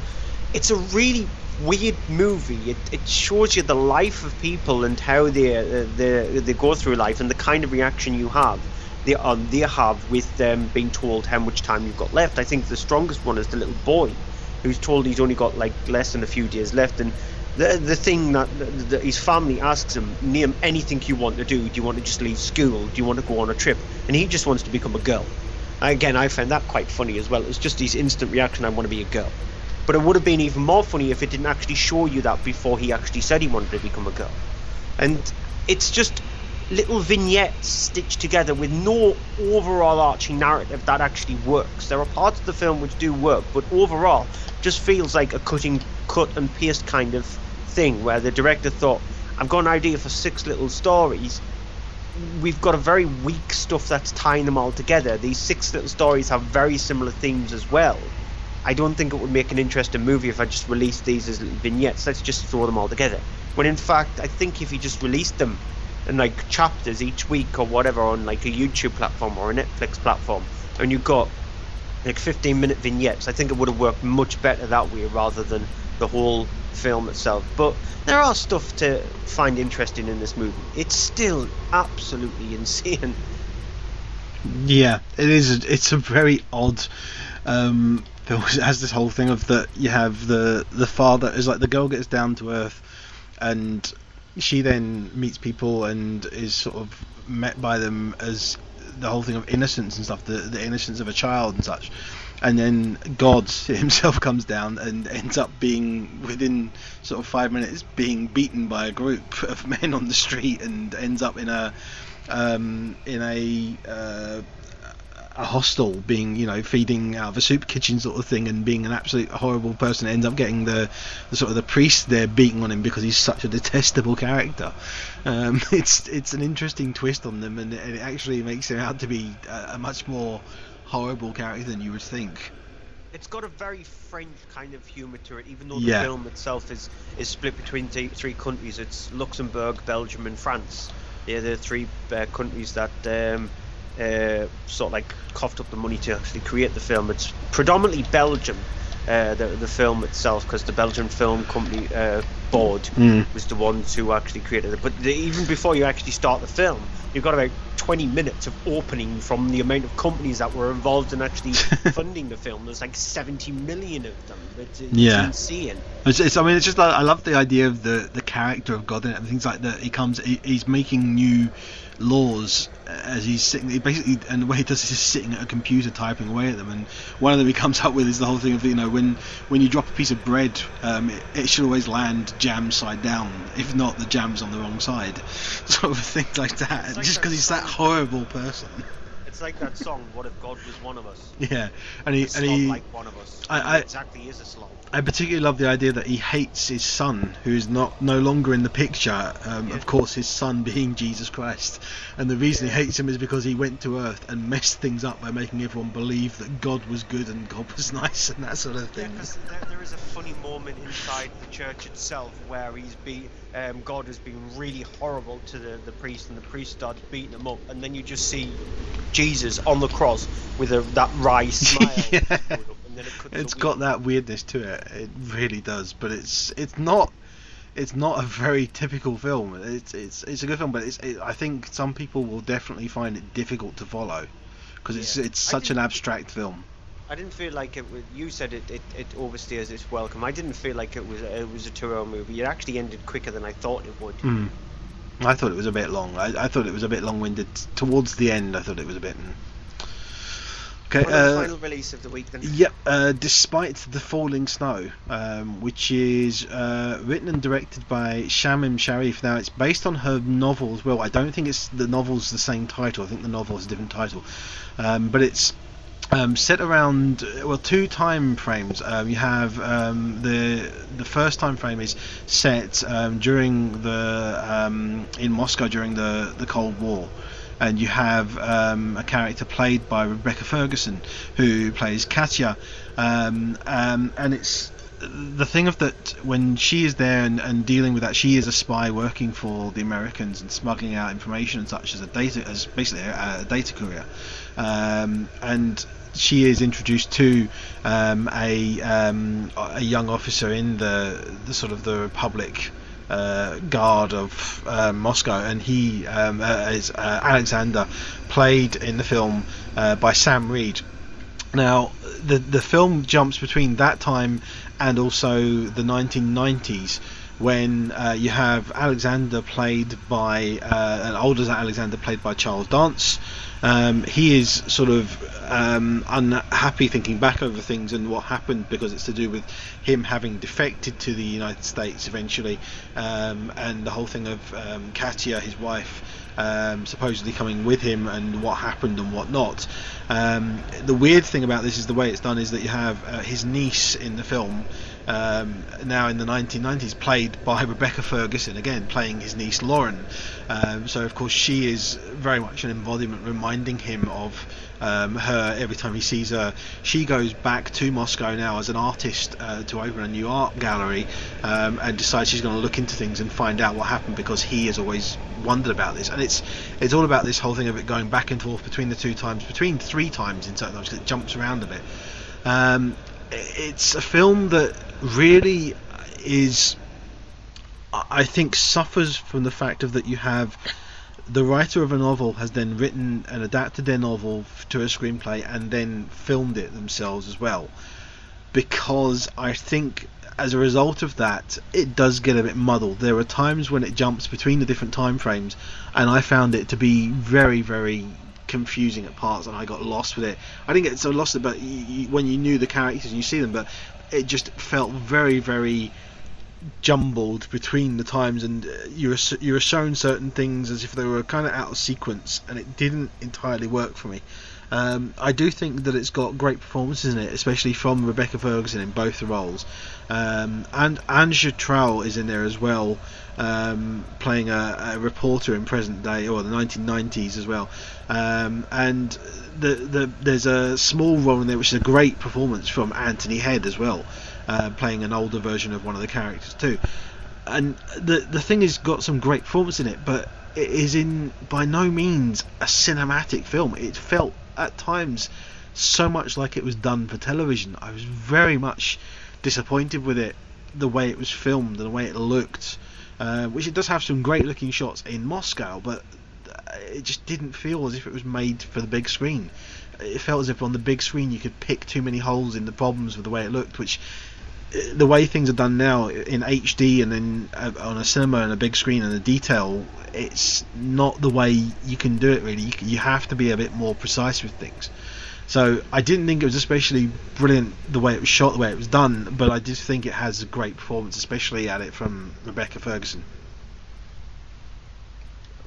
it's a really weird movie. It shows you the life of people and how they go through life and the kind of reaction you have. They have with them being told how much time you've got left. I think the strongest one is the little boy who's told he's only got like less than a few days left, and the thing that his family asks him, name anything you want to do. Do you want to just leave school? Do you want to go on a trip? And he just wants to become a girl. Again, I found that quite funny as well. It's just his instant reaction, I want to be a girl. But it would have been even more funny if it didn't actually show you that before he actually said he wanted to become a girl. And it's just little vignettes stitched together with no overall arching narrative that actually works. There are parts of the film which do work, but overall just feels like a cut and paste kind of thing where the director thought, I've got an idea for 6 little stories. We've got a very weak stuff that's tying them all together. These 6 little stories have very similar themes as well. I don't think it would make an interesting movie if I just released these as little vignettes. Let's just throw them all together. When in fact, I think if you just released them in like chapters each week or whatever on like a YouTube platform or a Netflix platform, and you got like 15-minute vignettes, I think it would have worked much better that way rather than the whole film itself. But there are stuff to find interesting in this movie. It's still absolutely insane. Yeah, it is. It's a very odd film. It has this whole thing of that you have the father is like the girl gets down to earth, and she then meets people and is sort of met by them as the whole thing of innocence and stuff, the innocence of a child and such. And then God himself comes down and ends up being, within sort of 5 minutes, being beaten by a group of men on the street, and ends up in a hostel, being, you know, feeding out of a soup kitchen sort of thing, and being an absolute horrible person. Ends up getting the sort of the priest there beating on him because he's such a detestable character. It's an interesting twist on them, and it actually makes him out to be a much more horrible character than you would think. It's got a very French kind of humour to it, even though the film itself is split between 3 countries. It's Luxembourg, Belgium and France. They're the 3 countries that sort of like coughed up the money to actually create the film. It's predominantly Belgium, the film itself, because the Belgian Film Company board was the ones who actually created it. But even before you actually start the film, you've got about 20 minutes of opening from the amount of companies that were involved in actually funding the film. There's like 70 million of them. It's insane. It's just like, I love the idea of the character of God and things like that. He's making new laws as he's sitting. He basically, and the way he does it is sitting at a computer typing away at them. And one of them he comes up with is the whole thing of, you know, when you drop a piece of bread, it should always land jam side down. If not, the jam's on the wrong side. Sort of things like that. Like just because he's that horrible person. It's like that song, "What if God was one of us?" Yeah, and he like one of us. I exactly is a slob. I particularly love the idea that he hates his son, who is no longer in the picture. Of course, his son being Jesus Christ, and the reason he hates him is because he went to Earth and messed things up by making everyone believe that God was good and God was nice and that sort of thing. Yeah, because there is a funny moment inside the church itself where God has been really horrible to the priest, and the priest starts beating him up, and then you just see Jesus on the cross with that wry smile. Yeah. And then it's got that weirdness to it. It really does, but it's not a very typical film. It's a good film, but I think some people will definitely find it difficult to follow because it's such an abstract film. I didn't feel like it was. You said it overstays its welcome. I didn't feel like it was a 2-hour movie. It actually ended quicker than I thought it would. I thought it was a bit long. I thought it was a bit long-winded towards the end. I thought it was a bit. Okay. Final release of the week then. Yep. Despite the Falling Snow, which is written and directed by Shamim Sharif. Now it's based on her novel as well. I don't think the novel's the same title. I think the novel is a different title. But it's set around two time frames. You have the first time frame is set during in Moscow during the Cold War, and you have a character played by Rebecca Ferguson who plays Katya, and it's the thing of that when she is there and dealing with that, she is a spy working for the Americans and smuggling out information and such as basically a data courier, and she is introduced to a young officer in the sort of the Republic Guard of Moscow, and he is Alexander, played in the film by Sam Reed. Now the film jumps between that time and also the 1990s, when you have Alexander played by an older Alexander played by Charles Dance. He is sort of unhappy, thinking back over things and what happened, because it's to do with him having defected to the United States eventually, and the whole thing of Katya, his wife, supposedly coming with him, and what happened and what not. The weird thing about this is the way it's done is that you have his niece in the film, now in the 1990s, played by Rebecca Ferguson, again playing his niece Lauren. So of course she is very much an embodiment, reminding him of her every time he sees her. She goes back to Moscow now as an artist to open a new art gallery, and decides she's going to look into things and find out what happened, because he has always wondered about this. And it's all about this whole thing of it going back and forth between the 2 times, between 3 times in certain times, because it jumps around a bit. It's a film that really is, I think, suffers from the fact of that you have the writer of a novel has then written and adapted their novel to a screenplay and then filmed it themselves as well, because I think as a result of that it does get a bit muddled. There are times when it jumps between the different time frames, and I found it to be very, very confusing at parts, and I got lost with it. I didn't get so lost, but when you knew the characters and you see them, but it just felt very, very jumbled between the times, and you were shown certain things as if they were kind of out of sequence, and it didn't entirely work for me. I do think that it's got great performances in it, especially from Rebecca Ferguson in both the roles, and Anja Traul is in there as well, playing a reporter in present day, or the 1990s as well, and there's a small role in there which is a great performance from Anthony Head as well, playing an older version of one of the characters too. And the thing has got some great performance in it, but it is by no means a cinematic film. It felt at times so much like it was done for television. I was very much disappointed with it, the way it was filmed and the way it looked, which it does have some great looking shots in Moscow, but it just didn't feel as if it was made for the big screen. It felt as if on the big screen you could pick too many holes in the problems with the way it looked, which the way things are done now in HD and then on a cinema and a big screen and the detail, it's not the way you can do it really. You have to be a bit more precise with things. So I didn't think it was especially brilliant the way it was shot, the way it was done, but I just think it has a great performance, especially at it from Rebecca Ferguson.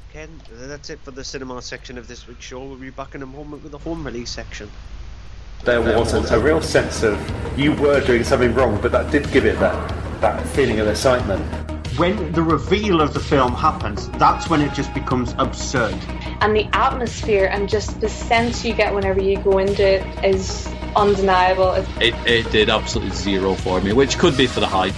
Okay, that's it for the cinema section of this week's show. We'll be back in a moment with the home release section. There was a real sense of you were doing something wrong, but that did give it that feeling of excitement. When the reveal of the film happens, that's when it just becomes absurd. And the atmosphere and just the sense you get whenever you go into it is undeniable. It did absolutely zero for me, which could be for the hype.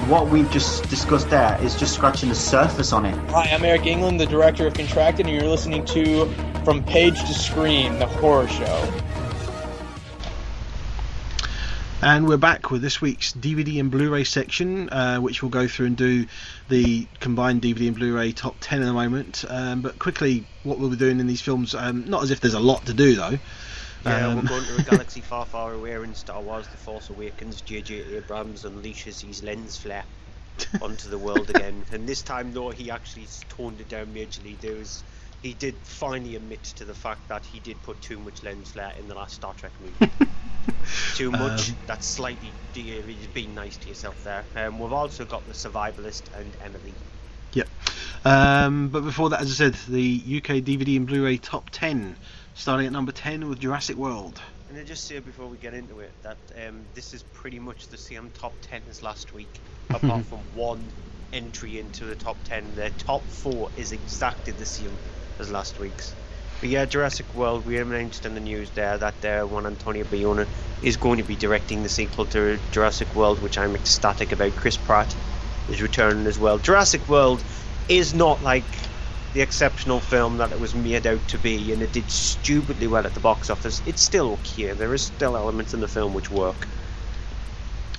What we've just discussed there is just scratching the surface on it. Hi, I'm Eric England, the director of Contracted, and you're listening to From Page to Screen, the horror show. And we're back with this week's DVD and Blu-ray section, which we'll go through and do the combined DVD and Blu-ray top 10 in a moment. But quickly, what we'll be doing in these films, not as if there's a lot to do though. Yeah, we're going to a galaxy far, far away in Star Wars The Force Awakens. J.J.Abrams unleashes his lens flare onto the world again. And this time, though, he actually toned it down majorly. He did finally admit to the fact that he did put too much lens flare in the last Star Trek movie. Too much. That's slightly being nice to yourself there. We've also got the Survivalist and Emelie. Yep. But before that, as I said, the UK DVD and Blu-ray top 10, starting at number 10 with Jurassic World. And I just say before we get into it that this is pretty much the same top 10 as last week, apart from one entry into the top 10. The top 4 is exactly the same as last week's. But yeah, Jurassic World, we announced in the news there that Juan Antonio Bayona is going to be directing the sequel to Jurassic World, which I'm ecstatic about. Chris Pratt is returning as well. Jurassic World is not like the exceptional film that it was made out to be, and it did stupidly well at the box office. It's still okay. There is still elements in the film which work.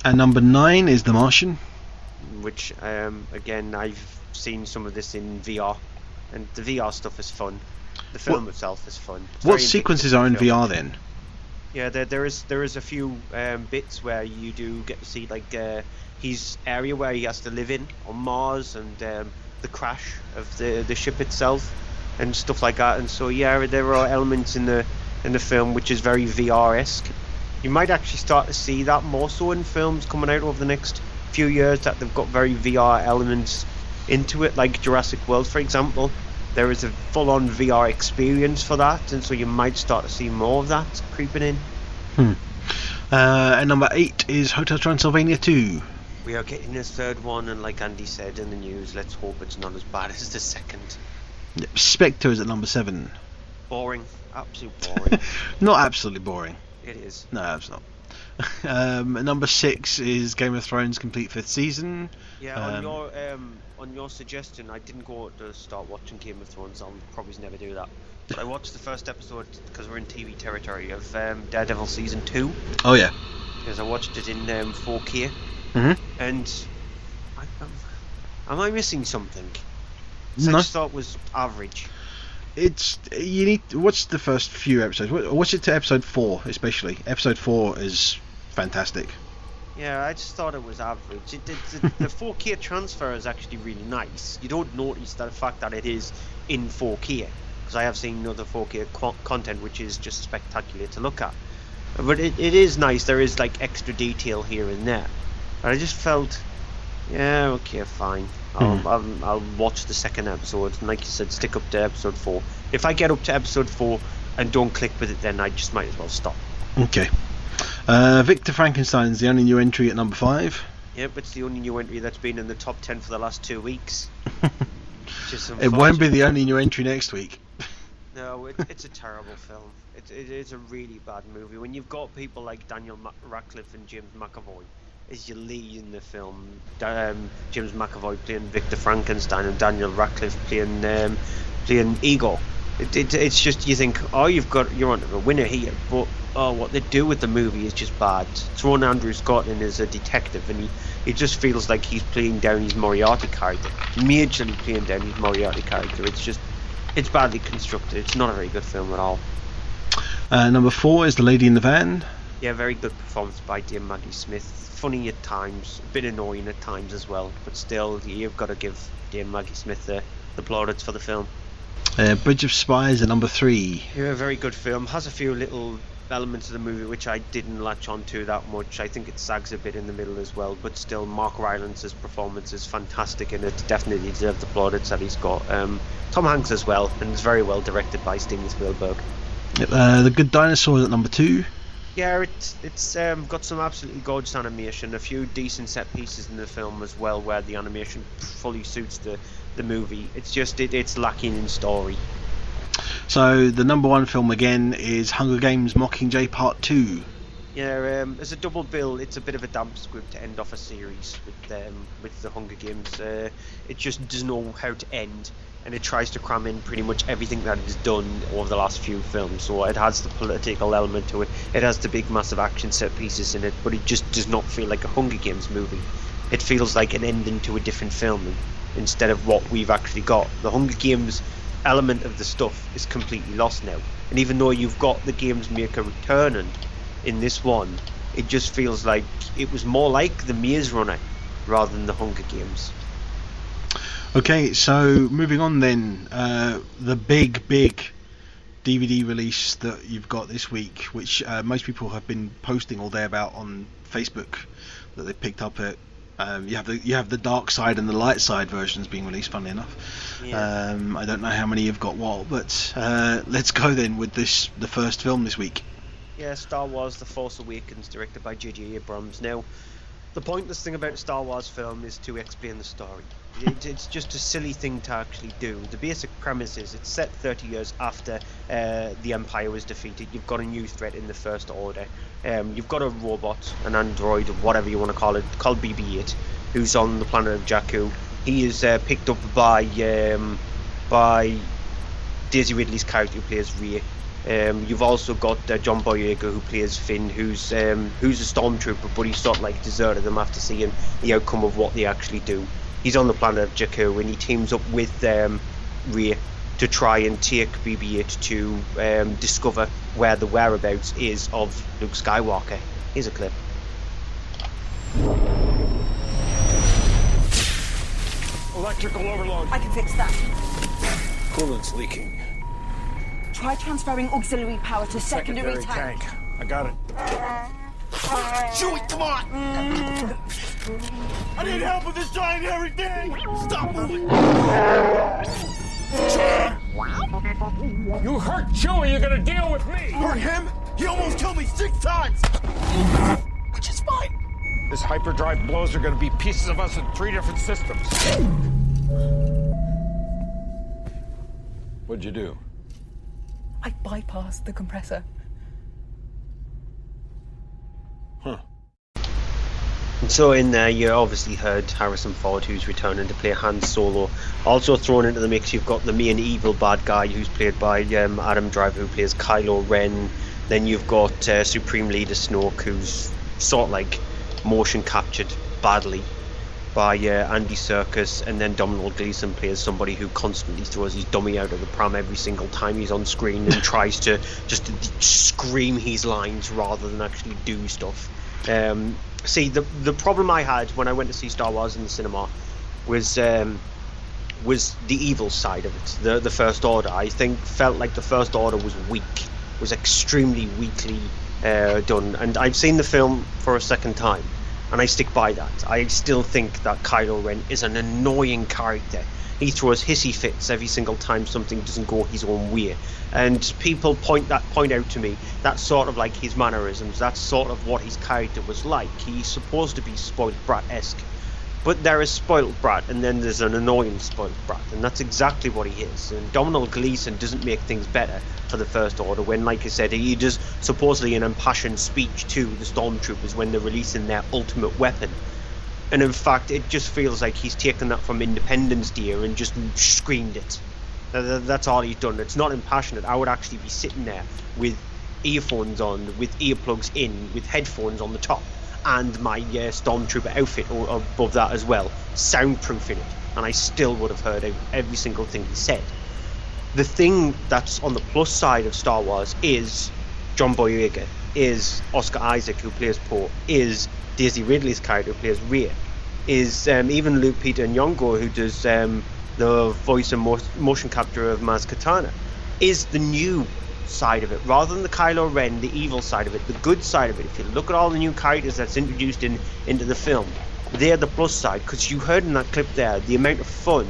And number 9 is The Martian. Which, again, I've seen some of this in VR, and the VR stuff is fun. The film itself is fun. What sequences are in VR then? Yeah, there is a few bits where you do get to see like his area where he has to live in on Mars, and the crash of the ship itself and stuff like that. And so yeah, there are elements in the film which is very VR-esque. You might actually start to see that more so in films coming out over the next few years, that they've got very VR elements into it, like Jurassic World, for example. There is a full-on VR experience for that, and so you might start to see more of that creeping in. And number 8 is Hotel Transylvania 2. We are getting a third one, and like Andy said in the news, let's hope it's not as bad as the second. Spectre is at number 7. Boring. Absolute boring. Not absolutely boring. It is. No, it's not. Number 6 is Game of Thrones complete 5th season. Yeah, on your suggestion, I didn't go to start watching Game of Thrones. I'll probably never do that. But I watched the first episode, because we're in TV territory, of Daredevil season 2. Oh yeah. Because I watched it in 4K. Mm-hmm. And am I missing something? No. I just thought it was average. You need to watch the first few episodes. Watch it to episode 4 especially. Episode 4 is fantastic. Yeah, I just thought it was average. The 4K transfer is actually really nice. You don't notice the fact that it is in 4K, because I have seen other 4K content which is just spectacular to look at. But it is nice. There is like extra detail here and there. But I just felt, yeah, okay, fine. I'll watch the second episode, and like you said, stick up to episode 4. If I get up to episode 4 and don't click with it, then I just might as well stop. Okay. Victor Frankenstein's the only new entry at number 5. Yep, it's the only new entry that's been in the top 10 for the last 2 weeks. It won't be the only new entry next week. No, it's a terrible film. It is a really bad movie. When you've got people like Daniel Radcliffe and James McAvoy as your lead in the film, James McAvoy playing Victor Frankenstein and Daniel Radcliffe playing Igor. It's just, you think, oh, you're on a winner here, but what they do with the movie is just bad. Throwing Andrew Scott in as a detective, and he just feels like he's playing down his Moriarty character, majorly playing down his Moriarty character. It's badly constructed. It's not a very good film at all. Number 4 is The Lady in the Van. Yeah, very good performance by Dame Maggie Smith. Funny at times, a bit annoying at times as well, but still, you've got to give Dame Maggie Smith the plaudits for the film. Bridge of Spies at number 3. Yeah, a very good film. Has a few little elements of the movie which I didn't latch on to that much. I think it sags a bit in the middle as well, but still, Mark Rylance's performance is fantastic and it definitely deserves the plaudits that he's got. Tom Hanks as well, and it's very well directed by Steven Spielberg. The Good Dinosaur at number 2. Yeah, it's got some absolutely gorgeous animation, a few decent set pieces in the film as well, where the animation fully suits the movie. It's just it's lacking in story. So the number 1 film again is Hunger Games: Mockingjay Part 2. Yeah, as a double bill, it's a bit of a damp squib to end off a series with the Hunger Games. It just doesn't know how to end, and it tries to cram in pretty much everything that it has done over the last few films. So it has the political element to it, it has the big massive action set pieces in it, but it just does not feel like a Hunger Games movie. It feels like an ending to a different film instead of what we've actually got. The Hunger Games element of the stuff is completely lost now, and even though you've got the games maker returning in this one, it just feels like it was more like the Maze Runner rather than the Hunger Games. Okay, so moving on then, the big DVD release that you've got this week, which most people have been posting all day about on Facebook, that they picked up at. You have the dark side and the light side versions being released, funnily enough. Yeah. I don't know how many you've got what, but let's go then with the first film this week. Yeah, Star Wars: The Force Awakens, directed by J.J. Abrams. Now, the pointless thing about a Star Wars film is to explain the story. It's just a silly thing to actually do. The basic premise is it's set 30 years after the Empire was defeated. You've got a new threat in the First Order. You've got a robot, an android, whatever you want to call it, called BB-8, who's on the planet of Jakku. He is picked up by Daisy Ridley's character, who plays Rey. You've also got John Boyega, who plays Finn, who's a stormtrooper, but he's sort of like deserted them after seeing the outcome of what they actually do. He's on the planet of Jakku, and he teams up with Rey to try and take BB-8 to discover where the whereabouts is of Luke Skywalker. Here's a clip. Electrical overload. I can fix that. Coolant's leaking. Try transferring auxiliary power to secondary tank. I got it. Chewie, come on! I need help with this giant hairy thing! Stop moving! You hurt Chewie, you're gonna deal with me! Hurt him? He almost killed me 6 times! Which is fine. This hyperdrive blows are gonna be pieces of us in 3 different systems. What'd you do? I bypassed the compressor. Huh. And so in there you obviously heard Harrison Ford, who's returning to play Han Solo. Also thrown into the mix, you've got the main evil bad guy, who's played by Adam Driver, who plays Kylo Ren. Then you've got Supreme Leader Snoke, who's sort of like motion captured badly by Andy Serkis, and then Domhnall Gleeson plays somebody who constantly throws his dummy out of the pram every single time he's on screen and tries to just scream his lines rather than actually do stuff. See, the problem I had when I went to see Star Wars in the cinema was the evil side of it. The First Order, I think, felt like the First Order was weak, was extremely weakly done. And I've seen the film for a second time, and I stick by that. I still think that Kylo Ren is an annoying character. He throws hissy fits every single time something doesn't go his own way, and people point out to me that's sort of like his mannerisms. That's sort of what his character was like. He's supposed to be spoiled brat-esque, but there is spoiled brat, and then there's an annoying spoiled brat, and that's exactly what he is. And Domhnall Gleeson doesn't make things better for the First Order when, like I said, he does supposedly an impassioned speech to the stormtroopers when they're releasing their ultimate weapon. And in fact, it just feels like he's taken that from Independence Day and just screamed it. That's all he's done. It's not impassionate. I would actually be sitting there with earphones on, with earplugs in, with headphones on the top, and my Stormtrooper outfit above that as well, soundproofing it, and I still would have heard every single thing he said. The thing that's on the plus side of Star Wars is John Boyega. is Oscar Isaac, who plays Poe, is Daisy Ridley's character, who plays Rey, is even Luke Peter Nyong'o, who does the voice and motion capture of Maz Kanata, is the new side of it, rather than the Kylo Ren, the evil side of it, the good side of it. If you look at all the new characters that's introduced into the film, they're the plus side, because you heard in that clip there the amount of fun,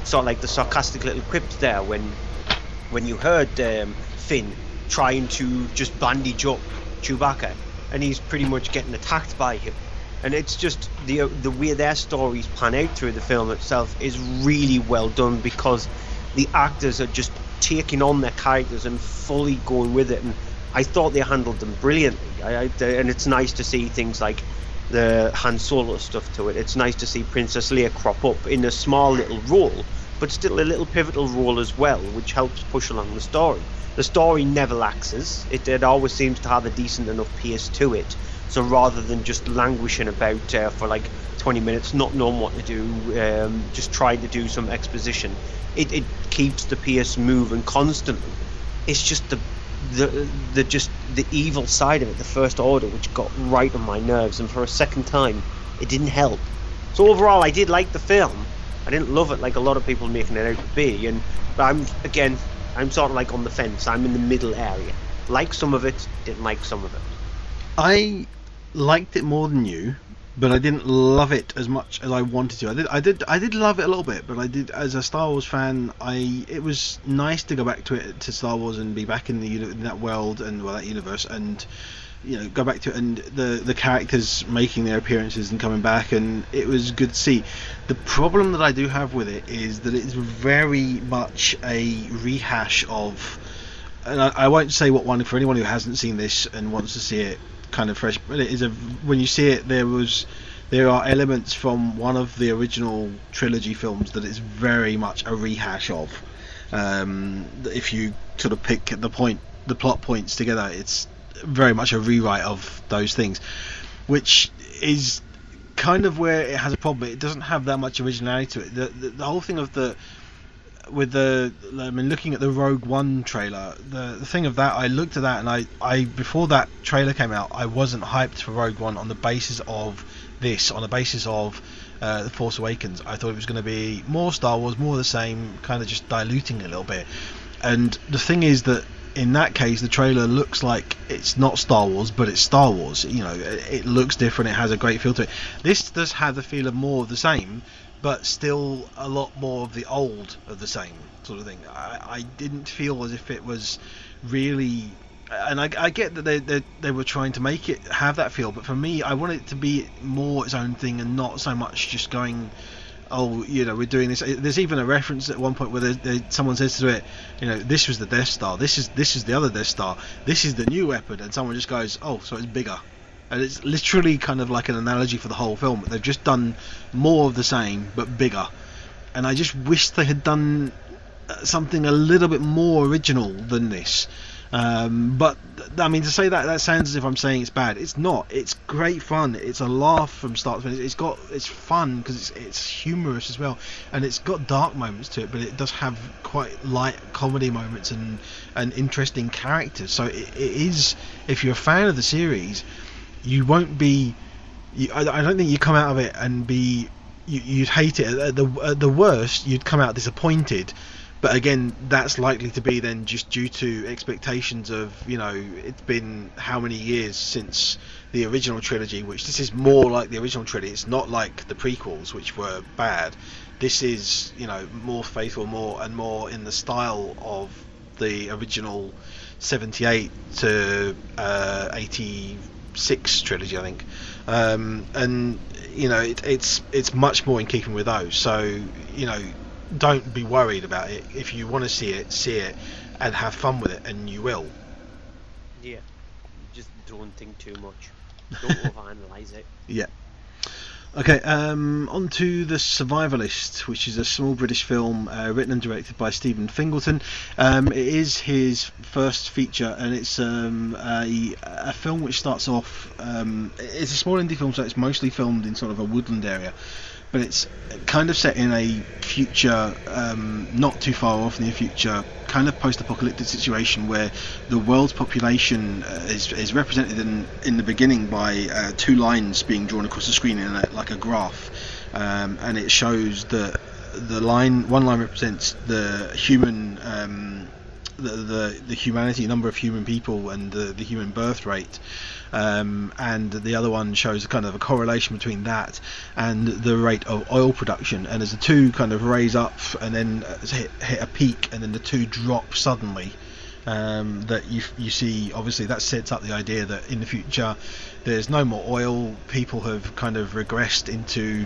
sort of like the sarcastic little quips there when you heard Finn trying to just bandage up Chewbacca, and he's pretty much getting attacked by him. And it's just the way their stories pan out through the film itself is really well done, because the actors are just taking on their characters and fully going with it, and I thought they handled them brilliantly. And it's nice to see things like the Han Solo stuff to it. It's nice to see Princess Leia crop up in a small little role, but still a little pivotal role as well, which helps push along the story. The story never laxes. It always seems to have a decent enough pace to it. So rather than just languishing about for like 20 minutes, not knowing what to do, just trying to do some exposition, it keeps the pace moving constantly. It's just the evil side of it, the First Order, which got right on my nerves, and for a second time, it didn't help. So overall, I did like the film. I didn't love it like a lot of people making it out to be, but I'm sort of like on the fence. I'm in the middle area. Like some of it, didn't like some of it. I liked it more than you, but I didn't love it as much as I wanted to. I did love it a little bit, but I did, as a Star Wars fan, it was nice to go back to Star Wars and be back in that world and that universe, and go back to it, and the characters making their appearances and coming back, and it was good to see. The problem that I do have with it is that it's very much a rehash of, and I won't say what one for anyone who hasn't seen this and wants to see it kind of fresh, but it is when you see it, there are elements from one of the original trilogy films that is very much a rehash of. If you sort of pick the plot points together, it's very much a rewrite of those things, which is kind of where it has a problem. It doesn't have that much originality to it. The whole thing of looking at the Rogue One trailer, the thing of that, I looked at that, and I before that trailer came out, I wasn't hyped for Rogue One on the basis of this, on the basis of The Force Awakens. I thought it was going to be more Star Wars, more of the same, kind of just diluting it a little bit. And the thing is that in that case, the trailer looks like it's not Star Wars, but it's Star Wars. It looks different. It has a great feel to it. This does have the feel of more of the same, but still a lot more of the old of the same sort of thing. I didn't feel as if it was really, and I get that they were trying to make it have that feel, but for me, I want it to be more its own thing and not so much just going, oh, we're doing this. There's even a reference at one point where someone says to it, this was the Death Star, this is the other Death Star, this is the new weapon, and someone just goes, oh, so it's bigger. And it's literally kind of like an analogy for the whole film. They've just done more of the same, but bigger. And I just wish they had done something a little bit more original than this. But I mean, to say that sounds as if I'm saying it's bad. It's not. It's great fun. It's a laugh from start to finish. It's fun because it's humorous as well, and it's got dark moments to it, but it does have quite light comedy moments and interesting characters. So it is. If you're a fan of the series, you won't be. I don't think you come out of it and be. You'd hate it. At the worst, you'd come out disappointed. But again, that's likely to be then just due to expectations of, it's been how many years since the original trilogy, which this is more like the original trilogy. It's not like the prequels, which were bad. This is, more faithful, more in the style of the original 78 to 86 trilogy, I think. And, it's much more in keeping with those. So, don't be worried about it. If you want to see it and have fun with it, and you will. Yeah, just don't think too much. Don't overanalyze it. Yeah. Okay, on to The Survivalist, which is a small British film written and directed by Stephen Fingleton. It is his first feature, and it's a film which starts off... it's a small indie film, so it's mostly filmed in sort of a woodland area. But it's kind of set in a future, not too far off near future, kind of post-apocalyptic situation where the world's population is represented in the beginning by 2 lines being drawn across the screen in like a graph, and it shows that one line represents the human the humanity, number of human people, and the human birth rate, and the other one shows kind of a correlation between that and the rate of oil production. And as the two kind of raise up and then hit a peak, and then the two drop suddenly, that you see, obviously that sets up the idea that in the future there's no more oil. People have kind of regressed into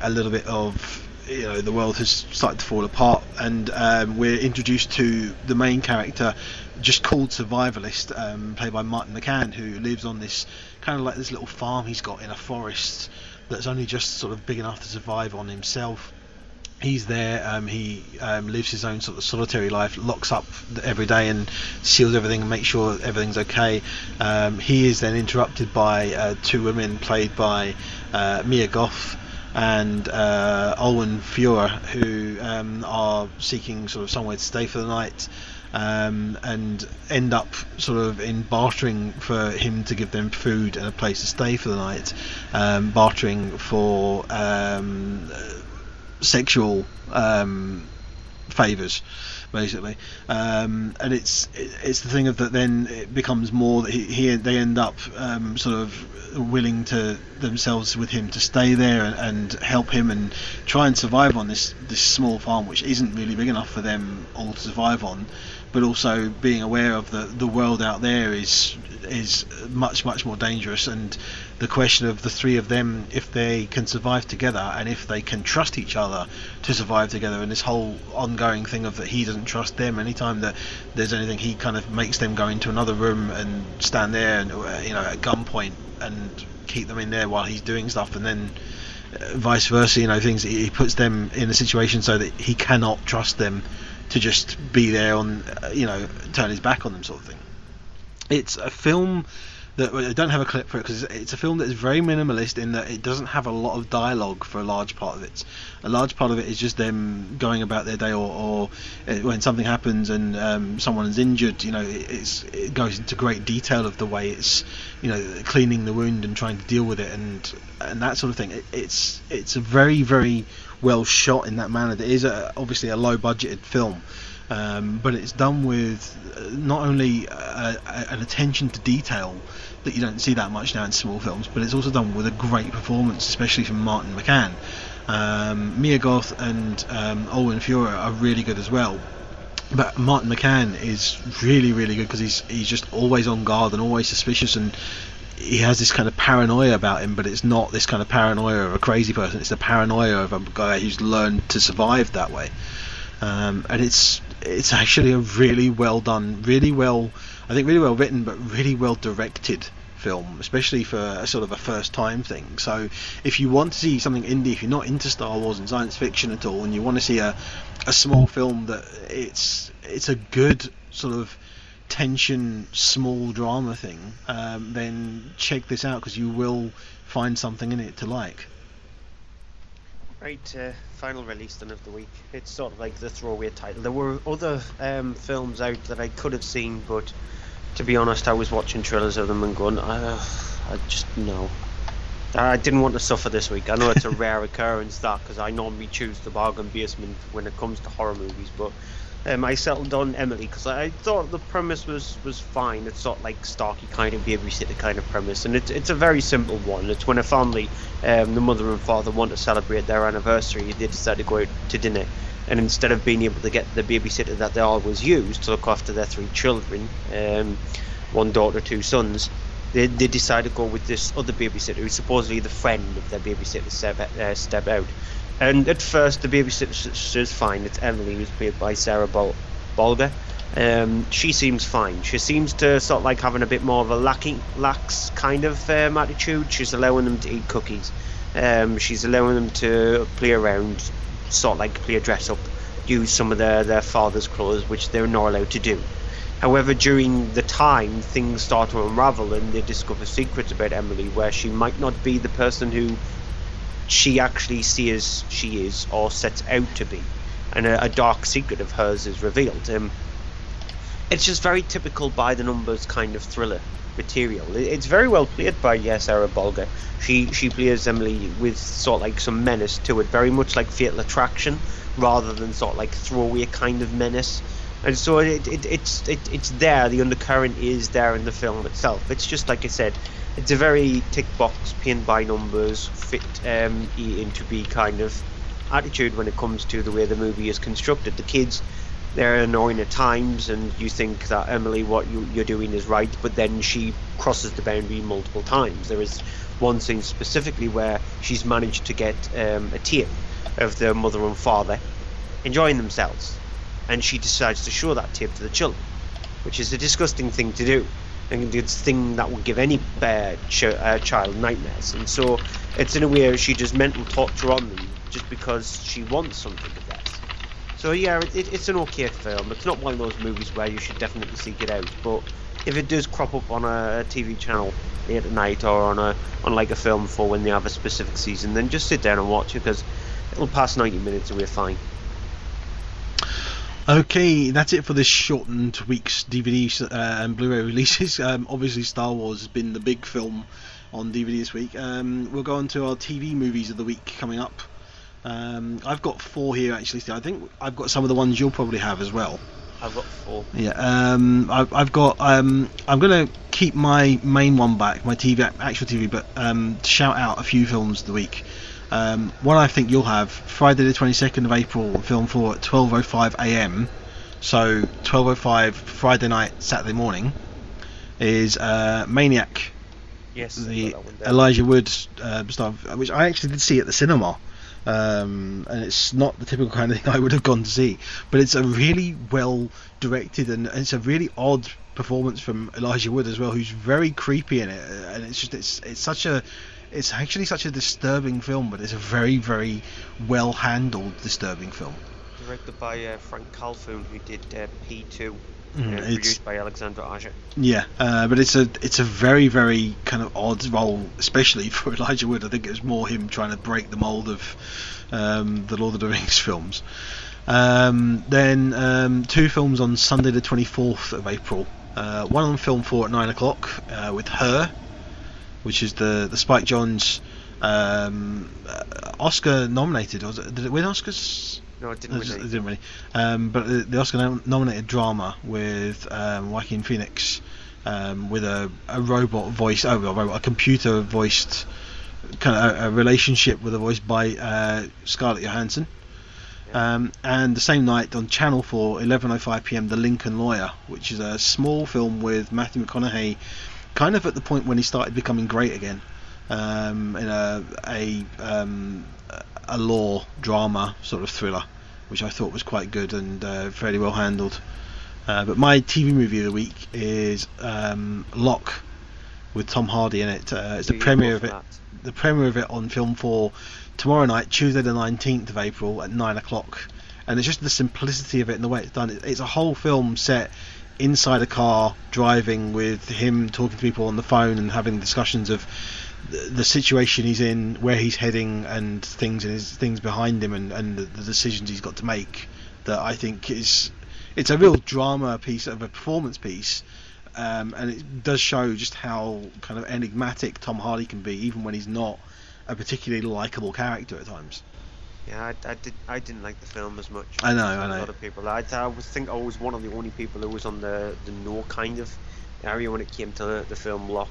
a little bit of, the world has started to fall apart, and we're introduced to the main character, just called Survivalist, played by Martin McCann, who lives on this kind of like this little farm he's got in a forest that's only just sort of big enough to survive on himself. He's there, he lives his own sort of solitary life, locks up every day and seals everything and makes sure everything's okay. He is then interrupted by 2 women played by Mia Goth and Olwen Fure, who are seeking sort of somewhere to stay for the night, and end up sort of in bartering for him to give them food and a place to stay for the night, bartering for sexual favours, basically, and it's the thing of that. Then it becomes more that they end up sort of willing to themselves with him to stay there and help him and try and survive on this small farm, which isn't really big enough for them all to survive on, but also being aware of the world out there is much more dangerous. And the question of the 3 of them, if they can survive together and if they can trust each other to survive together, and this whole ongoing thing of that he doesn't trust them. Anytime that there's anything, he kind of makes them go into another room and stand there and at gunpoint and keep them in there while he's doing stuff, and then vice versa, things. He puts them in a situation so that he cannot trust them to just be there on, turn his back on them, sort of thing. It's a film that I don't have a clip for it because it's a film that is very minimalist in that it doesn't have a lot of dialogue for a large part of it. A large part of it is just them going about their day, or when something happens and someone is injured, it goes into great detail of the way it's, cleaning the wound and trying to deal with it and that sort of thing. It's a very, very well shot in that manner. It is obviously a low budgeted film, but it's done with not only an attention to detail that you don't see that much now in small films, but it's also done with a great performance, especially from Martin McCann. Mia Goth and Olwen Fure are really good as well, but Martin McCann is really, really good because he's just always on guard and always suspicious, and he has this kind of paranoia about him, but it's not this kind of paranoia of a crazy person. It's the paranoia of a guy who's learned to survive that way. And it's actually a really well done, really well written, but really well directed film, especially for a sort of a first time thing. So if you want to see something indie, if you're not into Star Wars and science fiction at all, and you want to see a small film that it's a good sort of tension small drama thing, then check this out because you will find something in it to like. Right, final release then of the week. It's sort of like the throwaway title. There were other films out that I could have seen, but to be honest, I was watching trailers of them and going, I didn't want to suffer this week. I know it's a rare occurrence because I normally choose the bargain basement when it comes to horror movies, but I settled on Emelie because I thought the premise was fine. It's sort of like Starkey kind of babysitter kind of premise, and it's a very simple one. It's when a family, the mother and father, want to celebrate their anniversary. They decide to go out to dinner, and instead of being able to get the babysitter that they always use to look after their 3 children, 1 daughter, 2 sons, they decide to go with this other babysitter who's supposedly the friend of their babysitter step out. And at first the babysitter is fine. It's Emelie, who's played by Sarah Bolger. She seems fine. She seems to sort of like having a bit more of a lax kind of attitude. She's allowing them to eat cookies. She's allowing them to play around, sort of like play dress up, use some of their father's clothes, which they're not allowed to do. However, during the time, things start to unravel and they discover secrets about Emelie, where she might not be the person who she actually sees she is or sets out to be, and a dark secret of hers is revealed. it's just very typical by the numbers kind of thriller material. It's very well played by Sarah Bolger. She plays Emelie with sort of like some menace to it, very much like Fatal Attraction, rather than sort of like throwaway kind of menace. And so it's there. The undercurrent is there in the film itself. It's just like I said, it's a very tick box, paint by numbers, fit into be kind of attitude when it comes to the way the movie is constructed. The kids, they're annoying at times, and you think that Emelie, what you're doing is right, but then she crosses the boundary multiple times. There is one scene specifically where she's managed to get a tape of their mother and father enjoying themselves, and she decides to show that tape to the children, which is a disgusting thing to do, and it's a thing that would give any child nightmares. And so it's in a way she does mental torture on them just because she wants something of theirs. So yeah, it's an okay film. It's not one of those movies where you should definitely seek it out, but if it does crop up on a TV channel late at night, or on like a film for when they have a specific season, then just sit down and watch it, because it'll pass 90 minutes and we're fine. Okay, that's it for this shortened week's DVD and Blu-ray releases. Obviously Star Wars has been the big film on DVD this week. We'll go on to our TV movies of the week coming up. I've got 4 here actually. I think I've got some of the ones you'll probably have as well. I've got 4. Yeah. I've got. I'm going to keep my main one back, my actual TV, but shout out a few films of the week. One I think you'll have, Friday the 22nd of April, film 4 at 12:05 a.m. So 12:05 Friday night, Saturday morning, is Maniac. Yes. The Elijah Wood stuff, which I actually did see at the cinema. And it's not the typical kind of thing I would have gone to see, but it's a really well directed, and it's a really odd performance from Elijah Wood as well, who's very creepy in it. And it's actually such a disturbing film, but it's a very, very well handled disturbing film. Directed by Frank Calhoun, who did P2. Produced by Alexander Aja. Yeah, but it's a very, very kind of odd role, especially for Elijah Wood. I think it was more him trying to break the mold of the Lord of the Rings films. Then 2 films on Sunday the 24th of April. One on Film 4 at 9 o'clock with Her, which is the Spike Jonze Oscar nominated. Did it win Oscars? No, it didn't win. It didn't really. But the Oscar-nominated drama with Joaquin Phoenix, with a robot voice, a computer-voiced kind of a relationship with a voice by Scarlett Johansson. And the same night on Channel 4, 11:05 p.m, The Lincoln Lawyer, which is a small film with Matthew McConaughey, kind of at the point when he started becoming great again, in a law drama sort of thriller, which I thought was quite good and fairly well handled. But my TV movie of the week is Locke, with Tom Hardy in it. It's the premiere of it. The premiere of it on Film 4 tomorrow night, Tuesday the 19th of April at 9 o'clock. And it's just the simplicity of it and the way it's done. It's a whole film set inside a car, driving, with him talking to people on the phone and having discussions of the situation he's in, where he's heading, and things behind him, and the decisions he's got to make. That I think it's a real drama piece, of a performance piece, and it does show just how kind of enigmatic Tom Hardy can be, even when he's not a particularly likable character at times. Yeah, I didn't like the film as much. I know. A lot of people. I think I was one of the only people who was on the no kind of area when it came to the film Locke.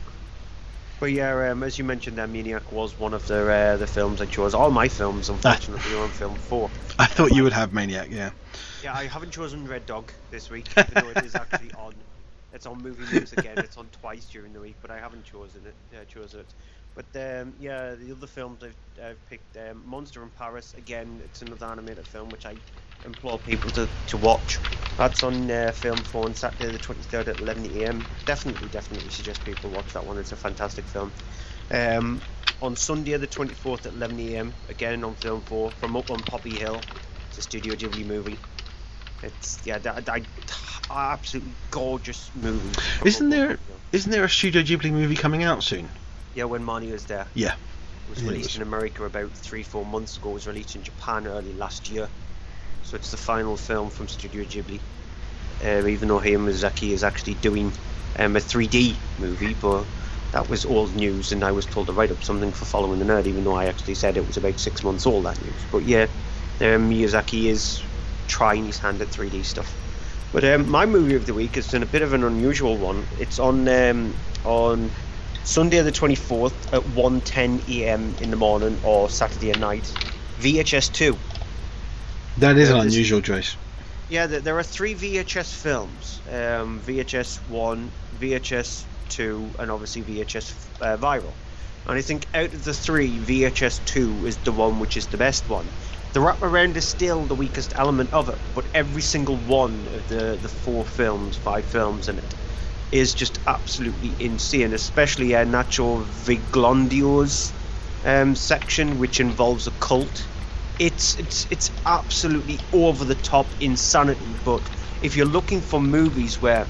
But yeah, as you mentioned, Maniac was one of the films I chose. All my films, unfortunately, are on Film 4. I thought you would have Maniac, yeah. Yeah, I haven't chosen Red Dog this week, even though it is actually on. It's on Movie News again. It's on twice during the week, but I haven't chosen it. But yeah, the other films I've picked, Monster in Paris. Again, it's another animated film which I implore people to watch. That's on Film 4 on Saturday the 23rd at 11 AM. Definitely suggest people watch that one. It's a fantastic film. On Sunday the 24th at 11 AM, again on Film 4, From Up on Poppy Hill. It's a Studio Ghibli movie. It's absolutely gorgeous movie. Isn't there a Studio Ghibli movie coming out soon? Yeah, when Marnie was there. Yeah. It was released in America about 3-4 months ago. It was released in Japan early last year. So it's the final film from Studio Ghibli. even though Hayao Miyazaki is actually doing a 3D movie, but that was old news, and I was told to write up something for Following the Nerd, even though I actually said it was about 6 months old, that news. But yeah, Miyazaki is trying his hand at 3D stuff. But my movie of the week is in a bit of an unusual one. It's on Sunday the 24th at 1:10 a.m. in the morning or Saturday at night. VHS 2. That is an unusual choice. Yeah, there are 3 VHS films. VHS 1, VHS 2, and obviously VHS Viral. And I think out of the 3, VHS 2 is the one which is the best one. The wraparound is still the weakest element of it, but every single one of the 5 films in it is just absolutely insane, especially Nacho Viglondio's section, which involves a cult. It's absolutely over the top insanity. But if you're looking for movies where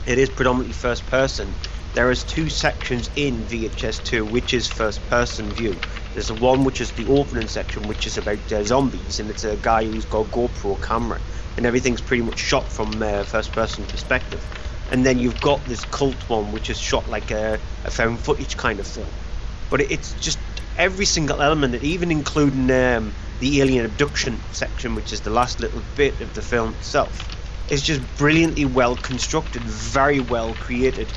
it is predominantly first person, there is 2 sections in VHS 2 which is first person view. There's the one which is the opening section, which is about zombies, and it's a guy who's got a GoPro camera, and everything's pretty much shot from first person perspective. And then you've got this cult one, which is shot like a found footage kind of film. But it's just every single element, even including the alien abduction section, which is the last little bit of the film itself, is just brilliantly well constructed, very well created,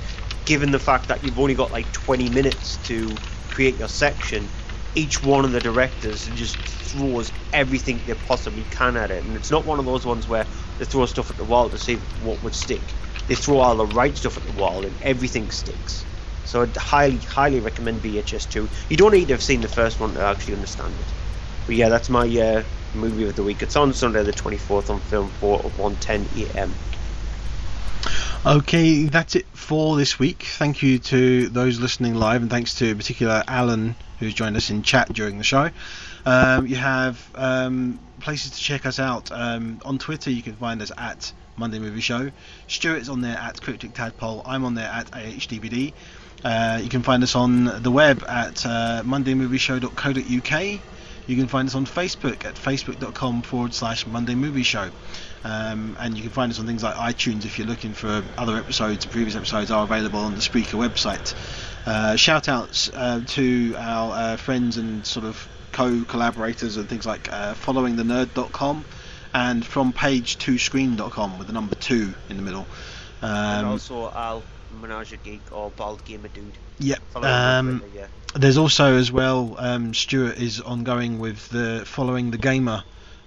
given the fact that you've only got like 20 minutes to create your section. Each one of the directors just throws everything they possibly can at it, and it's not one of those ones where they throw stuff at the wall to see what would stick. They throw all the right stuff at the wall and everything sticks. So I'd highly recommend VHS 2. You don't need to have seen the first one to actually understand it. But yeah, that's my movie of the week. It's on Sunday the 24th on Film 4 at 1:10 a.m. Okay, that's it for this week. Thank you to those listening live, and thanks to in particular Alan, who's joined us in chat during the show. You have places to check us out. On Twitter, you can find us at Monday Movie Show. Stuart's on there at Cryptic Tadpole. I'm on there at AHDBD. You can find us on the web at mondaymovieshow.co.uk. You can find us on Facebook at facebook.com/Monday Movie Show. And you can find us on things like iTunes if you're looking for other episodes. Previous episodes are available on the Spreaker website. Shout outs to our friends and sort of co-collaborators and things like followingthenerd.com and from page2screen.com with the number 2 in the middle. And also Al Menage a Geek or Bald Gamer Dude. Yep. There's also as well Stuart is ongoing with the Following the Gamer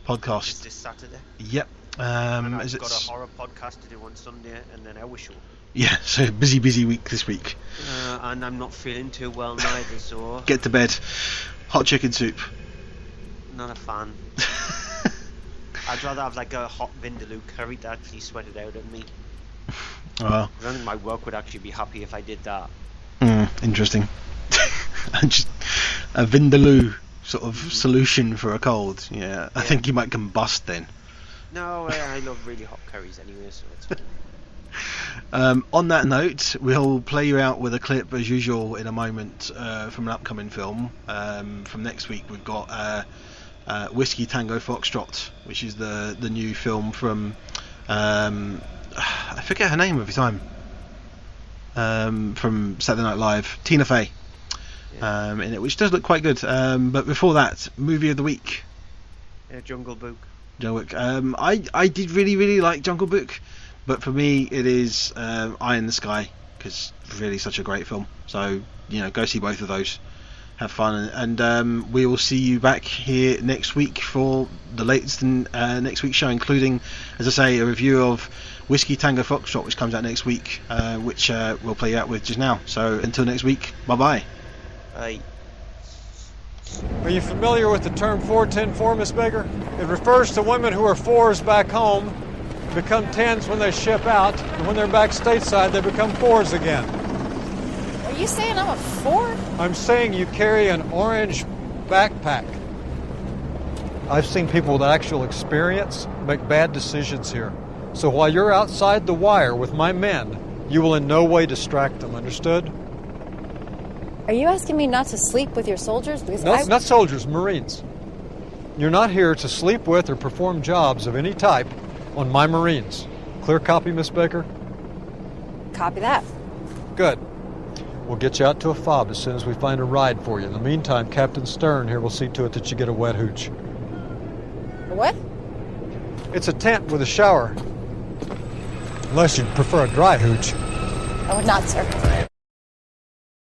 podcast. Is this Saturday? Yep. And I've got a horror podcast to do on Sunday and then our show. Yeah, so busy week this week. And I'm not feeling too well neither, so... Get to bed. Hot chicken soup. Not a fan. I'd rather have like a hot vindaloo curry to actually sweat it out of me. Well, I don't think my work would actually be happy if I did that. Interesting. Just a vindaloo sort of solution for a cold. Yeah, I think you might combust then. No, I love really hot curries anyway, so it's fine. On that note, we'll play you out with a clip as usual in a moment from an upcoming film. From next week we've got Whiskey Tango Foxtrot, which is the new film from I forget her name every time, from Saturday Night Live, Tina Fey, in it, which does look quite good. But before that, movie of the week, Jungle Book. I did really like Jungle Book, but for me it is Eye in the Sky, because really such a great film. So go see both of those, have fun, and we will see you back here next week for the latest in next week's show, including, as I say, a review of Whiskey Tango Foxtrot, which comes out next week, which we'll play you out with just now. So until next week, bye bye. Bye. Are you familiar with the term 410-4, Miss Baker? It refers to women who are 4s back home, become 10s when they ship out, and when they're back stateside, they become 4s again. Are you saying I'm a 4? I'm saying you carry an orange backpack. I've seen people with actual experience make bad decisions here. So while you're outside the wire with my men, you will in no way distract them, understood? Are you asking me not to sleep with your soldiers? Because No, not soldiers, Marines. You're not here to sleep with or perform jobs of any type on my Marines. Clear copy, Miss Baker? Copy that. Good. We'll get you out to a fob as soon as we find a ride for you. In the meantime, Captain Stern here will see to it that you get a wet hooch. What? It's a tent with a shower. Unless you'd prefer a dry hooch. I would not, sir.